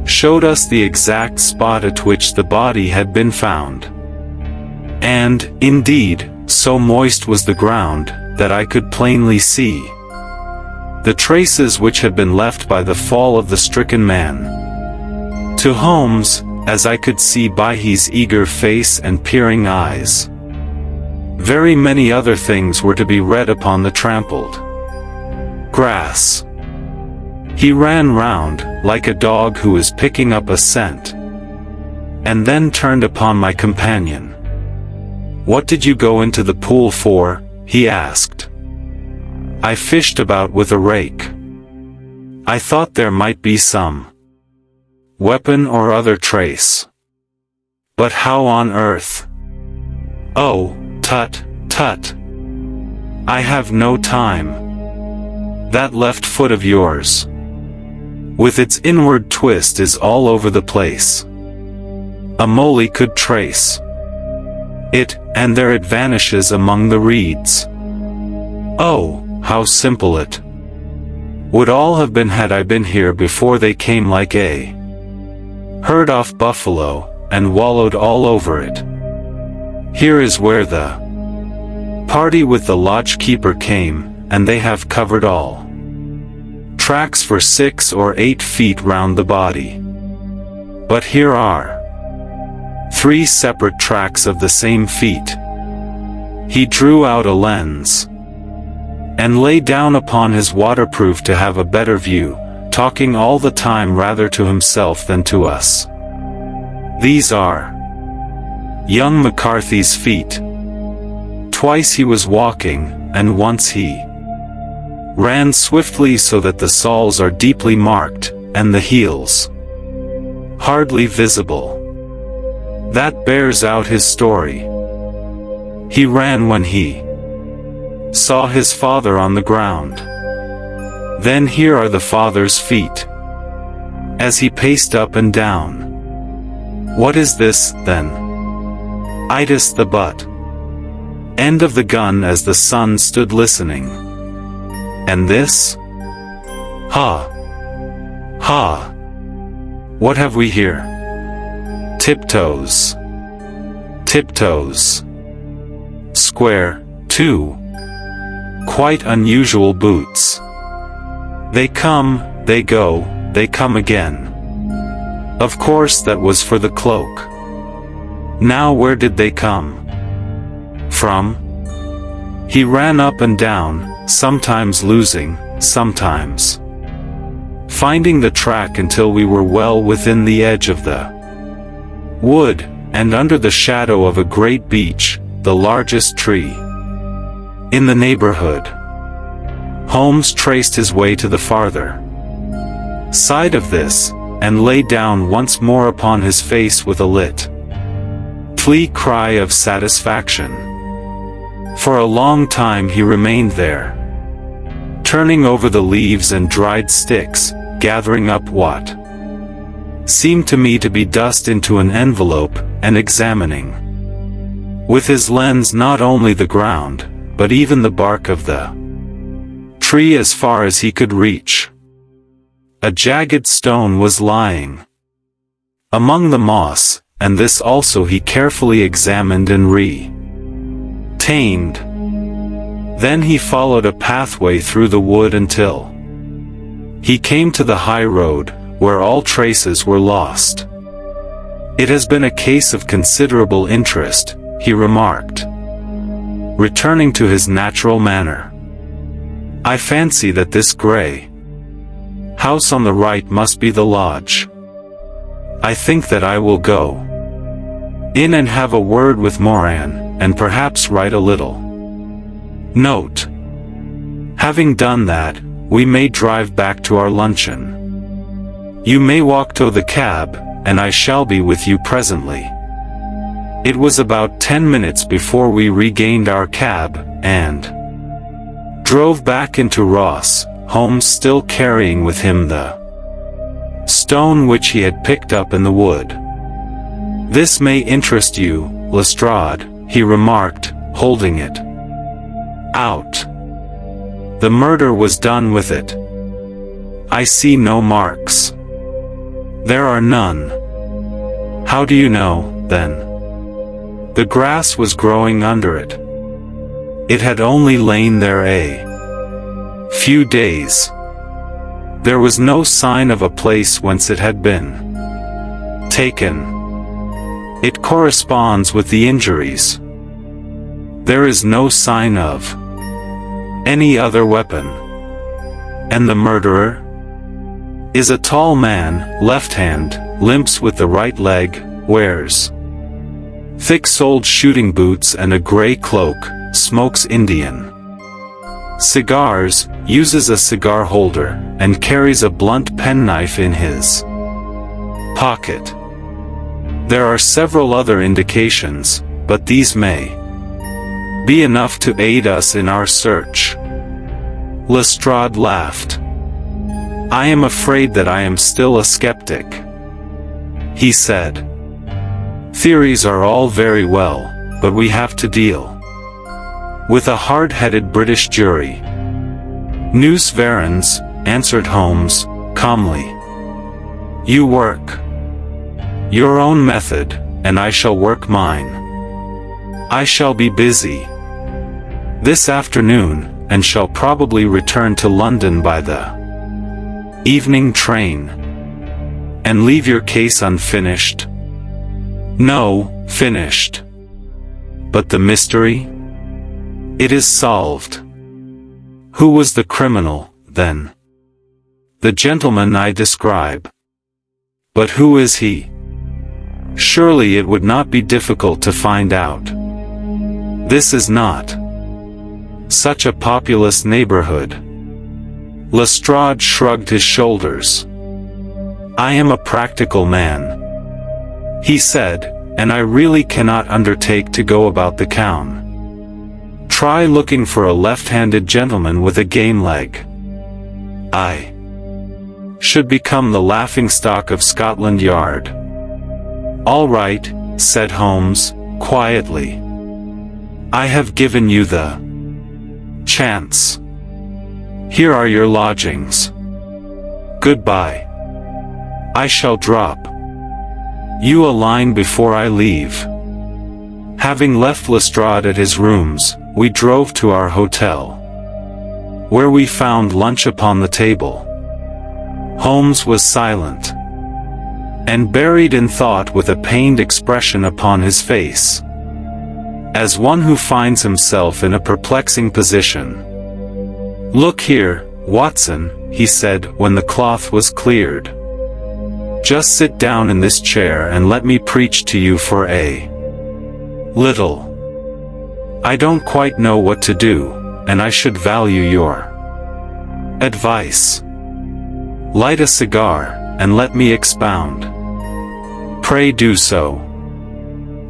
showed us the exact spot at which the body had been found, and, indeed, so moist was the ground, that I could plainly see the traces which had been left by the fall of the stricken man. To Holmes, as I could see by his eager face and peering eyes, very many other things were to be read upon the trampled grass. He ran round, like a dog who is picking up a scent, and then turned upon my companion. "What did you go into the pool for?" he asked. "I fished about with a rake. I thought there might be some weapon or other trace. But how on earth?" "Oh, tut, tut. I have no time. That left foot of yours, with its inward twist, is all over the place. A mole could trace it, and there it vanishes among the reeds. Oh, how simple it would all have been had I been here before they came like a herd off buffalo, and wallowed all over it. Here is where the party with the lodge-keeper came, and they have covered all tracks for 6 or 8 feet round the body. But here are 3 separate tracks of the same feet." He drew out a lens and lay down upon his waterproof to have a better view, talking all the time rather to himself than to us. "These are young McCarthy's feet. Twice he was walking, and once he ran swiftly so that the soles are deeply marked, and the heels hardly visible. That bears out his story. He ran when he saw his father on the ground. Then here are the father's feet, as he paced up and down. What is this, then? Itis the butt end of the gun as the son stood listening. And this? Ha! Ha! What have we here? Tiptoes. Tiptoes. Square, too. Quite unusual boots. They come, they go, they come again. Of course that was for the cloak. Now where did they come from? He ran up and down, sometimes losing, sometimes finding the track until we were well within the edge of the wood, and under the shadow of a great beech, the largest tree in the neighborhood. Holmes traced his way to the farther side of this, and lay down once more upon his face with a little cry of satisfaction. For a long time he remained there, turning over the leaves and dried sticks, gathering up what seemed to me to be dust into an envelope, and examining with his lens not only the ground, but even the bark of the tree as far as he could reach. A jagged stone was lying among the moss, and this also he carefully examined and retained. Then he followed a pathway through the wood until he came to the high road, where all traces were lost. "It has been a case of considerable interest," he remarked, returning to his natural manner. "I fancy that this grey house on the right must be the lodge. I think that I will go in and have a word with Moran, and perhaps write a little note. Having done that, we may drive back to our luncheon. You may walk to the cab, and I shall be with you presently." It was about 10 minutes before we regained our cab, and drove back into Ross, Holmes still carrying with him the stone which he had picked up in the wood. "This may interest you, Lestrade," he remarked, holding it out. "The murder was done with it. I see no marks." "There are none." "How do you know, then?" "The grass was growing under it. It had only lain there a few days. There was no sign of a place whence it had been taken. It corresponds with the injuries. There is no sign of any other weapon." "And the murderer?" "Is a tall man, left hand, limps with the right leg, wears thick-soled shooting boots and a grey cloak, smokes Indian cigars, uses a cigar holder, and carries a blunt penknife in his pocket. There are several other indications, but these may be enough to aid us in our search." Lestrade laughed. "I am afraid that I am still a skeptic," he said. "Theories are all very well, but we have to deal with a hard-headed British jury." "Nous verrons," answered Holmes, calmly. "You work your own method, and I shall work mine. I shall be busy this afternoon, and shall probably return to London by the evening train." "And leave your case unfinished?" "No, finished." "But the mystery?" "It is solved." "Who was the criminal, then?" "The gentleman I describe." "But who is he?" "Surely it would not be difficult to find out. This is not such a populous neighborhood." Lestrade shrugged his shoulders. "I am a practical man," he said, "and I really cannot undertake to go about the town. Try looking for a left-handed gentleman with a game leg. I should become the laughingstock of Scotland Yard." "All right," said Holmes, quietly. "I have given you the chance. Here are your lodgings. Goodbye. I shall drop you a line before I leave." Having left Lestrade at his rooms, we drove to our hotel, where we found lunch upon the table. Holmes was silent, and buried in thought with a pained expression upon his face, as one who finds himself in a perplexing position. "Look here, Watson," he said when the cloth was cleared. "Just sit down in this chair and let me preach to you for a little. I don't quite know what to do, and I should value your advice. Light a cigar, and let me expound. Pray do so.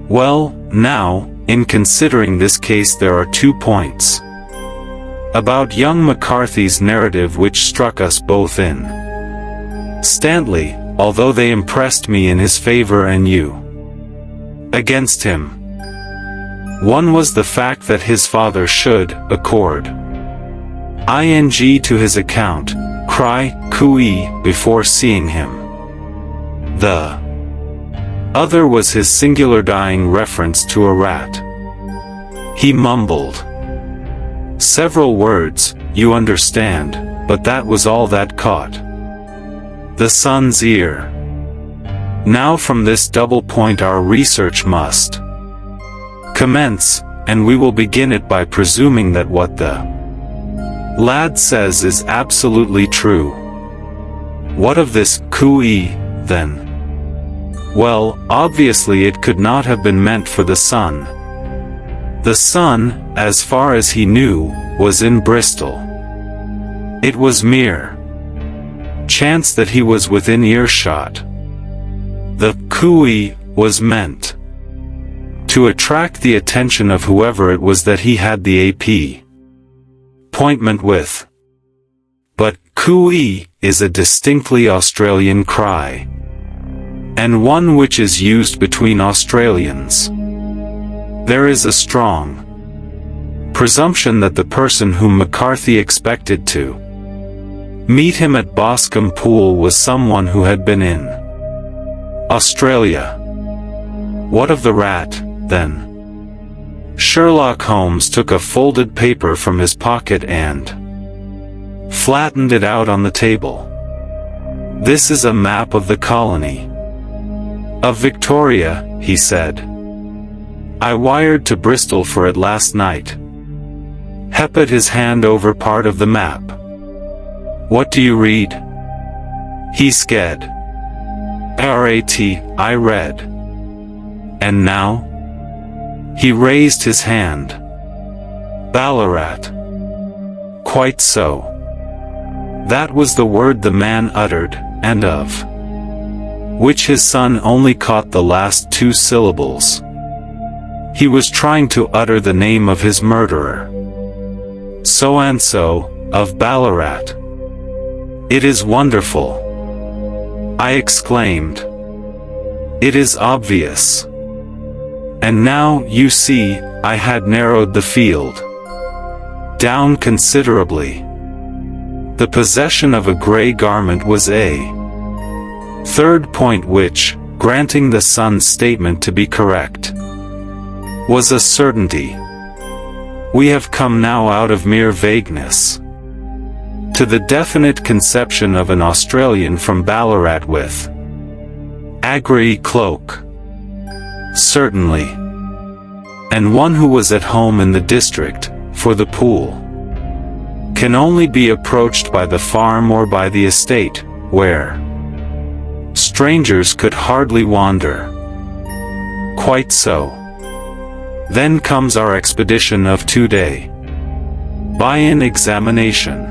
Well, now, in considering this case there are 2 points about young McCarthy's narrative which struck us both in Stanley, although they impressed me in his favor and you against him. One was the fact that his father should accord ing to his account, cry, cooey, before seeing him. The other was his singular dying reference to a rat. He mumbled several words, you understand, but that was all that caught the son's ear. Now from this double point our research must commence, and we will begin it by presuming that what the lad says is absolutely true. What of this cooey, then? Well, obviously it could not have been meant for the son. The son, as far as he knew, was in Bristol. It was mere chance that he was within earshot. The cooey was meant to attract the attention of whoever it was that he had the appointment with. But cooey is a distinctly Australian cry, and one which is used between Australians. There is a strong presumption that the person whom McCarthy expected to meet him at Boscombe Pool was someone who had been in Australia. What of the rat, then? Sherlock Holmes took a folded paper from his pocket and flattened it out on the table. This is a map of the colony of Victoria, he said. I wired to Bristol for it last night. He put his hand over part of the map. What do you read? He sked. Rat, I read. And now? He raised his hand. Ballarat. Quite so. That was the word the man uttered, and of which his son only caught the last 2 syllables. He was trying to utter the name of his murderer. So-and-so, of Ballarat. It is wonderful, I exclaimed. It is obvious. And now, you see, I had narrowed the field down considerably. The possession of a grey garment was a third point which, granting the son's statement to be correct, was a certainty. We have come now out of mere vagueness to the definite conception of an Australian from Ballarat with a grey cloak. Certainly. And one who was at home in the district, for the pool can only be approached by the farm or by the estate, where strangers could hardly wander. Quite so. Then comes our expedition of 2-day. By an examination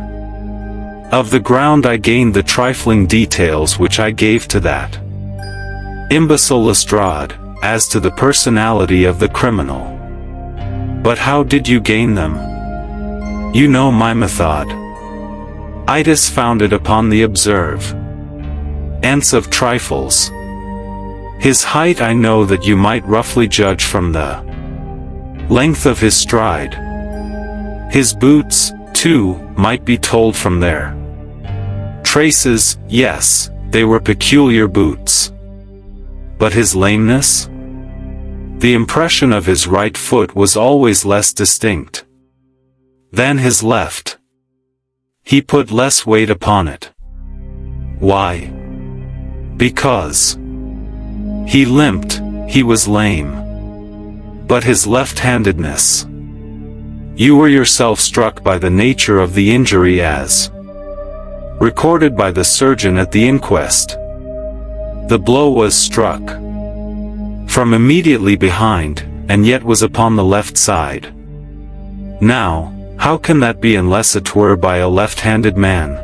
of the ground I gained the trifling details which I gave to that imbecile Lestrade, as to the personality of the criminal. But how did you gain them? You know my method. It is founded upon the observance of trifles. His height I know that you might roughly judge from the length of his stride. His boots, too, might be told from their traces. Yes, they were peculiar boots. But his lameness? The impression of his right foot was always less distinct than his left. He put less weight upon it. Why? Because he limped, he was lame. But his left-handedness. You were yourself struck by the nature of the injury as recorded by the surgeon at the inquest. The blow was struck from immediately behind, and yet was upon the left side. Now, how can that be unless it were by a left-handed man?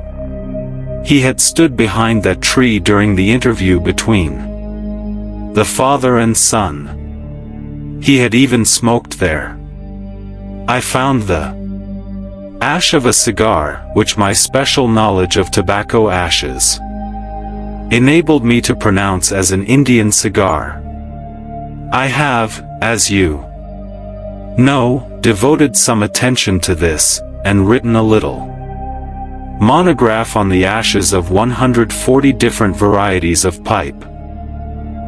He had stood behind that tree during the interview between the father and son. He had even smoked there. I found the ash of a cigar, which my special knowledge of tobacco ashes enabled me to pronounce as an Indian cigar. I have, as you know, devoted some attention to this, and written a little monograph on the ashes of 140 different varieties of pipe,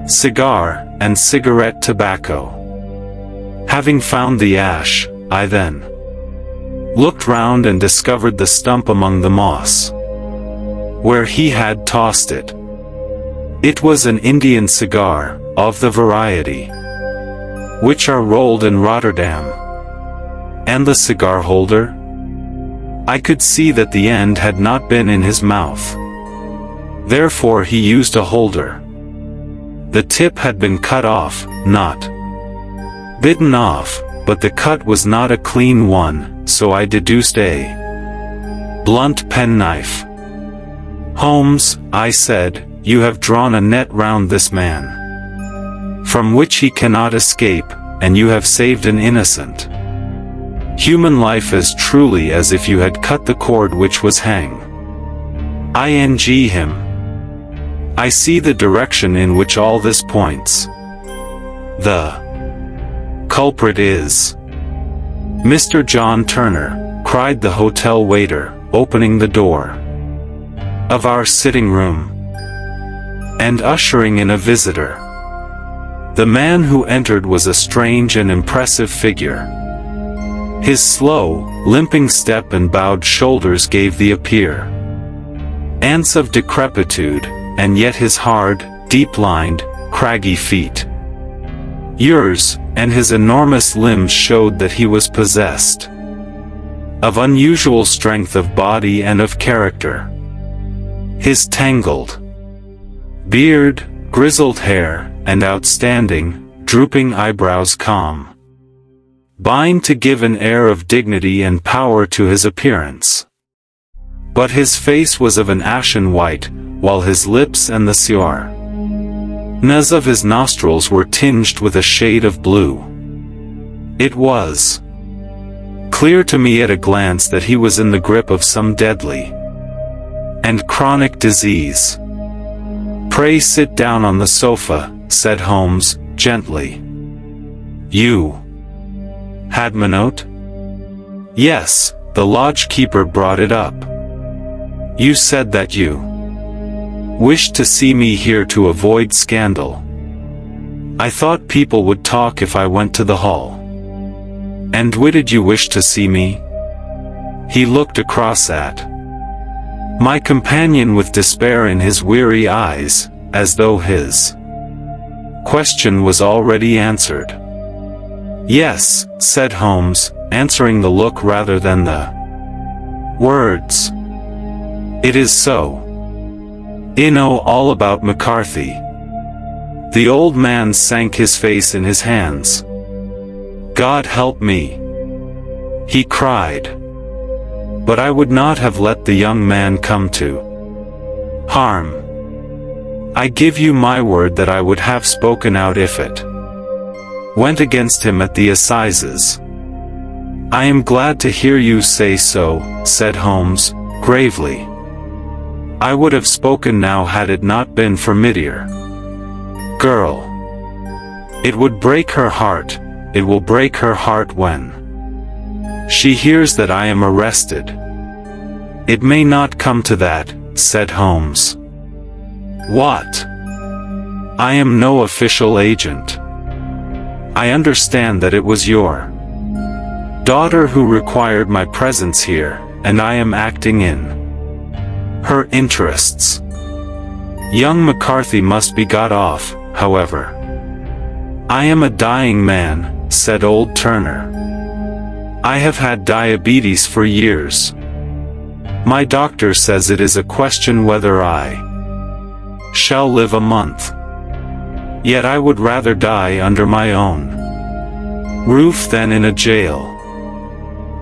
cigar, and cigarette tobacco. Having found the ash, I then looked round and discovered the stump among the moss, where he had tossed it. It was an Indian cigar, of the variety which are rolled in Rotterdam. And the cigar holder? I could see that the end had not been in his mouth. Therefore he used a holder. The tip had been cut off, not bitten off, but the cut was not a clean one, so I deduced a blunt penknife. Holmes, I said, you have drawn a net round this man, from which he cannot escape, and you have saved an innocent human life as truly as if you had cut the cord which was hang ing him. I see the direction in which all this points. The culprit is Mr. John Turner, cried the hotel waiter, opening the door of our sitting room and ushering in a visitor. The man who entered was a strange and impressive figure. His slow, limping step and bowed shoulders gave the appearance of decrepitude, and yet his hard, deep-lined, craggy feet, yours, and his enormous limbs showed that he was possessed of unusual strength of body and of character. His tangled beard, grizzled hair, and outstanding, drooping eyebrows combined to give an air of dignity and power to his appearance. But his face was of an ashen white, while his lips and the corners of his nostrils were tinged with a shade of blue. It was clear to me at a glance that he was in the grip of some deadly and chronic disease. Pray sit down on the sofa, said Holmes, gently. You had my note? Yes, the lodge-keeper brought it up. You said that you wished to see me here to avoid scandal. I thought people would talk if I went to the hall. And why did you wish to see me? He looked across at my companion with despair in his weary eyes, as though his question was already answered. Yes, said Holmes, answering the look rather than the words. It is so. I know all about McCarthy. The old man sank his face in his hands. God help me, he cried. But I would not have let the young man come to harm. I give you my word that I would have spoken out if it went against him at the assizes. I am glad to hear you say so, said Holmes, gravely. I would have spoken now had it not been for my dear girl. It would break her heart, it will break her heart when she hears that I am arrested. It may not come to that, said Holmes. What? I am no official agent. I understand that it was your daughter who required my presence here, and I am acting in her interests. Young McCarthy must be got off, however. I am a dying man, said old Turner. I have had diabetes for years. My doctor says it is a question whether I shall live a month. Yet I would rather die under my own roof than in a jail.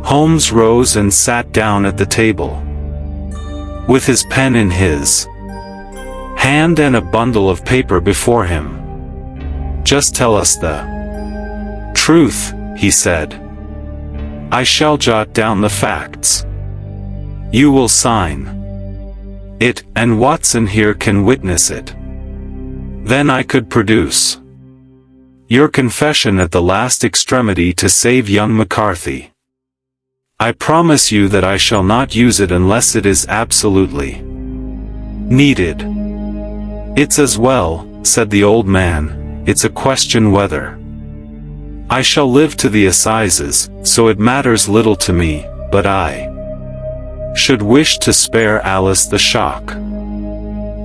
Holmes rose and sat down at the table. with his pen in his hand and a bundle of paper before him. "Just tell us the truth," he said. "I shall jot down the facts. You will sign it, and Watson here can witness it. Then I could produce your confession at the last extremity to save young McCarthy. I promise you that I shall not use it unless it is absolutely needed." "It's as well," said the old man. "It's a question whether I shall live to the assizes, so it matters little to me, but I should wish to spare Alice the shock.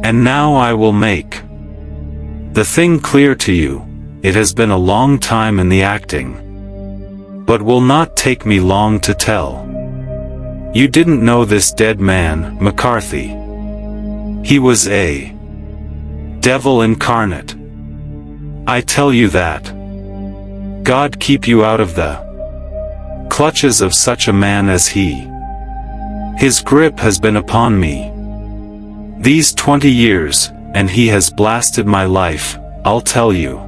And now I will make the thing clear to you. It has been a long time in the acting, but will not take me long to tell. You didn't know this dead man, McCarthy. He was a devil incarnate. I tell you that. God keep you out of the clutches of such a man as he. His grip has been upon me these 20 years, and he has blasted my life. I'll tell you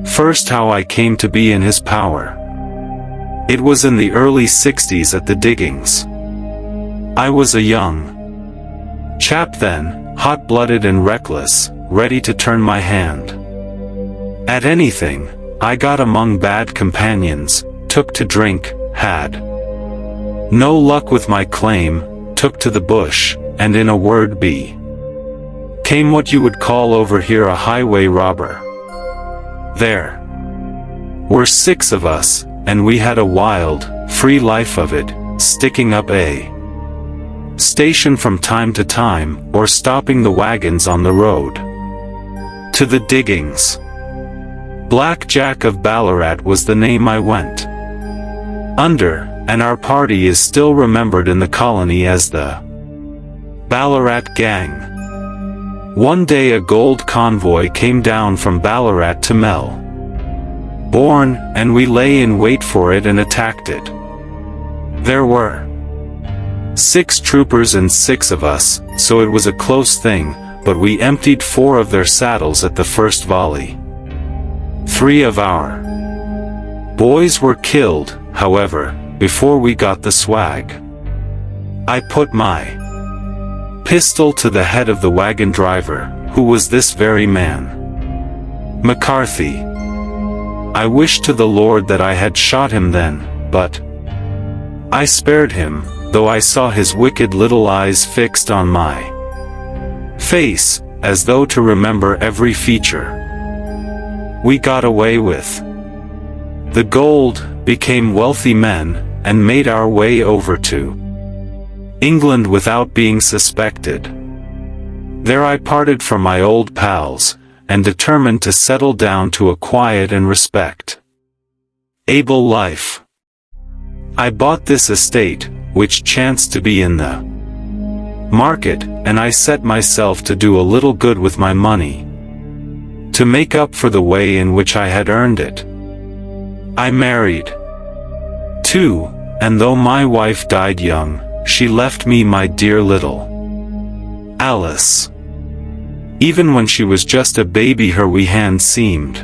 first how I came to be in his power. It was in the early 60s at the diggings. I was a young chap then, hot-blooded and reckless, ready to turn my hand at anything. I got among bad companions, took to drink, had no luck with my claim, took to the bush, and in a word became what you would call over here a highway robber. There were 6 of us, and we had a wild, free life of it, sticking up a station from time to time, or stopping the wagons on the road to the diggings. Black Jack of Ballarat was the name I went under, and our party is still remembered in the colony as the Ballarat Gang. One day a gold convoy came down from Ballarat to Melbourne, and we lay in wait for it and attacked it. There were 6 troopers and 6 of us, so it was a close thing, but we emptied 4 of their saddles at the first volley. 3 of our boys were killed, however, before we got the swag. I put my pistol to the head of the wagon driver, who was this very man, McCarthy. I wished to the Lord that I had shot him then, but I spared him, though I saw his wicked little eyes fixed on my face, as though to remember every feature. We got away with the gold, became wealthy men, and made our way over to England without being suspected. There I parted from my old pals, and determined to settle down to a quiet and respectable life. I bought this estate, which chanced to be in the market, and I set myself to do a little good with my money, to make up for the way in which I had earned it. I married too, and though my wife died young, she left me my dear little Alice. Even when she was just a baby, her wee hand seemed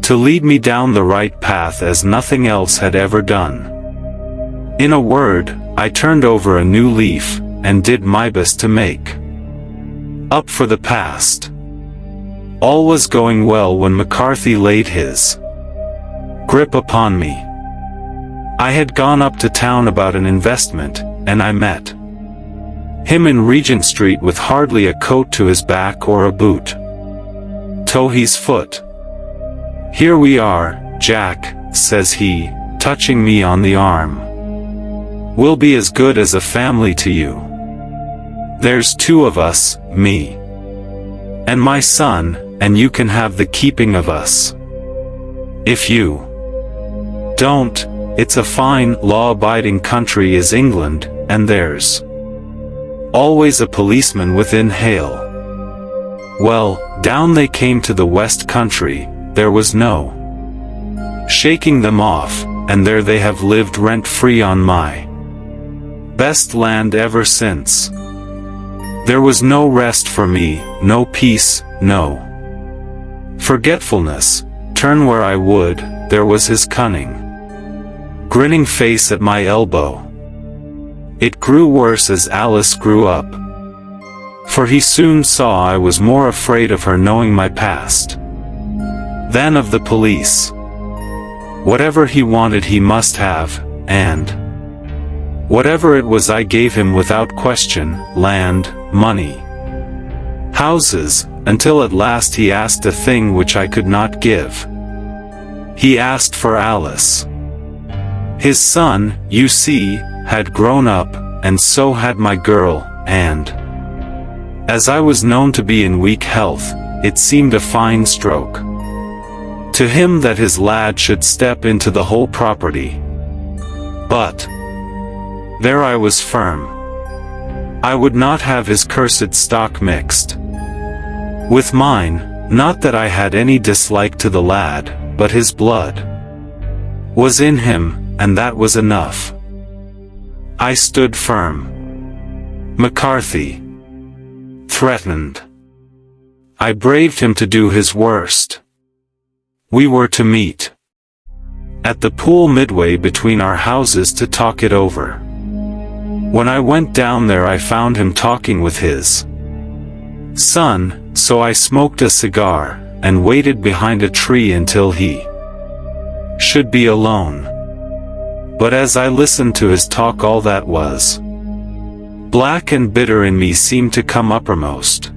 to lead me down the right path as nothing else had ever done. In a word, I turned over a new leaf, and did my best to make up for the past. All was going well when McCarthy laid his grip upon me. I had gone up to town about an investment, and I met him in Regent Street with hardly a coat to his back or a boot to his foot. "Here we are, Jack," says he, touching me on the arm. "We'll be as good as a family to you. There's 2 of us, me and my son, and you can have the keeping of us. If you don't, it's a fine, law-abiding country is England, and there's always a policeman within hail." Well, down they came to the West Country. There was no shaking them off, and there they have lived rent-free on my Best land ever since. There was no rest for me, no peace, no forgetfulness. Turn where I would, there was his cunning, grinning face at my elbow. It grew worse as Alice grew up, for he soon saw I was more afraid of her knowing my past than of the police. Whatever he wanted he must have, and whatever it was I gave him without question: land, money, houses, until at last he asked a thing which I could not give. He asked for Alice. His son, you see, had grown up, and so had my girl, and as I was known to be in weak health, it seemed a fine stroke to him that his lad should step into the whole property. But there I was firm. I would not have his cursed stock mixed with mine. Not that I had any dislike to the lad, but his blood was in him, and that was enough. I stood firm. McCarthy threatened. I braved him to do his worst. We were to meet at the pool midway between our houses to talk it over. When I went down there I found him talking with his son, so I smoked a cigar, and waited behind a tree until he should be alone. But as I listened to his talk all that was black and bitter in me seemed to come uppermost.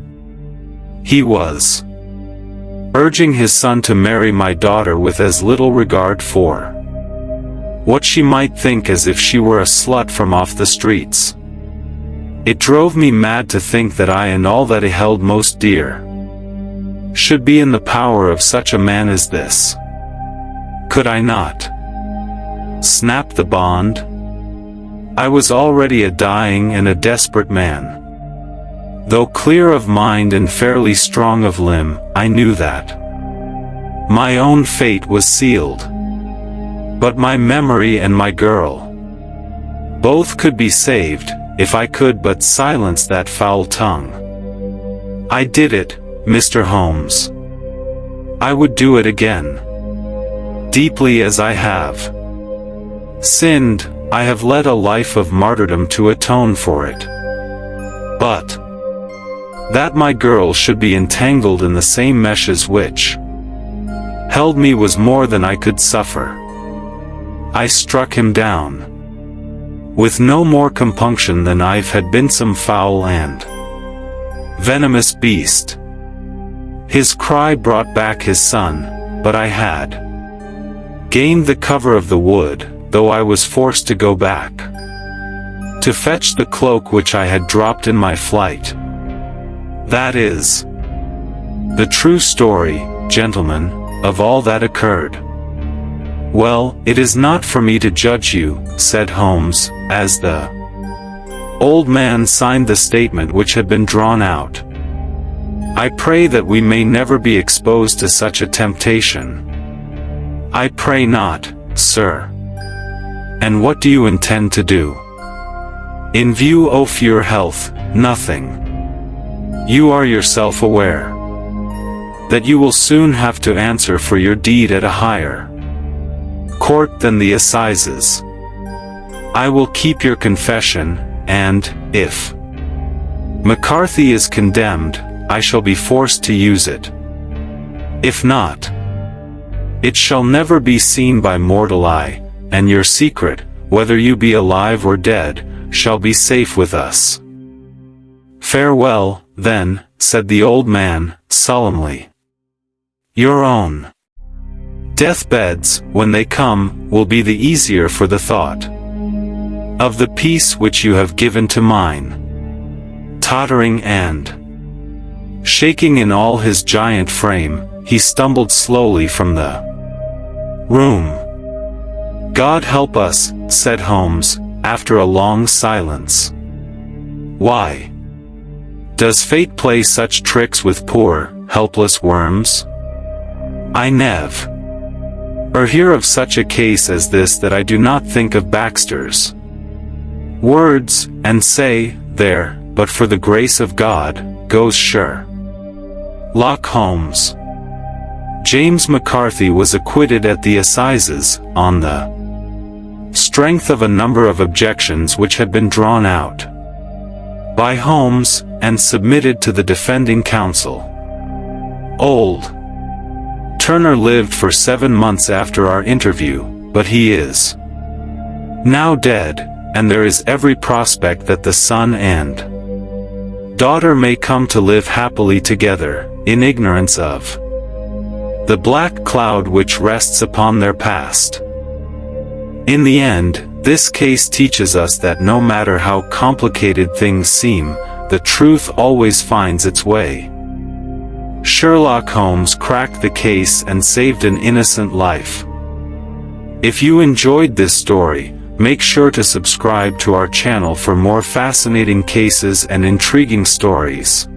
He was urging his son to marry my daughter with as little regard for what she might think as if she were a slut from off the streets. It drove me mad to think that I and all that I held most dear should be in the power of such a man as this. Could I not snap the bond? I was already a dying and a desperate man. Though clear of mind and fairly strong of limb, I knew that my own fate was sealed. But my memory and my girl, both could be saved, if I could but silence that foul tongue. I did it, Mr. Holmes. I would do it again. Deeply as I have sinned, I have led a life of martyrdom to atone for it. But that my girl should be entangled in the same meshes which held me was more than I could suffer. I struck him down with no more compunction than if had been some foul and venomous beast. His cry brought back his son, but I had gained the cover of the wood, though I was forced to go back to fetch the cloak which I had dropped in my flight. That is the true story, gentlemen, of all that occurred. Well, it is not for me to judge you, said Holmes, as the old man signed the statement which had been drawn out. I pray that we may never be exposed to such a temptation. I pray not, sir. And what do you intend to do? In view of your health, nothing. You are yourself aware that you will soon have to answer for your deed at a higher court than the assizes. I will keep your confession, and, if McCarthy is condemned, I shall be forced to use it. If not, it shall never be seen by mortal eye, and your secret, whether you be alive or dead, shall be safe with us. Farewell, then, said the old man, solemnly. Your own deathbeds, when they come, will be the easier for the thought of the peace which you have given to mine. Tottering and shaking in all his giant frame, he stumbled slowly from the room. God help us, said Holmes, after a long silence. Why does fate play such tricks with poor, helpless worms? I never hear of such a case as this that I do not think of Baxter's words, and say, "There, but for the grace of God, goes Sherlock Holmes." James McCarthy was acquitted at the assizes, on the strength of a number of objections which had been drawn out by Holmes, and submitted to the defending counsel. Old Turner lived for 7 months after our interview, but he is now dead, and there is every prospect that the son and daughter may come to live happily together, in ignorance of the black cloud which rests upon their past. In the end, this case teaches us that no matter how complicated things seem, the truth always finds its way. Sherlock Holmes cracked the case and saved an innocent life. If you enjoyed this story, make sure to subscribe to our channel for more fascinating cases and intriguing stories.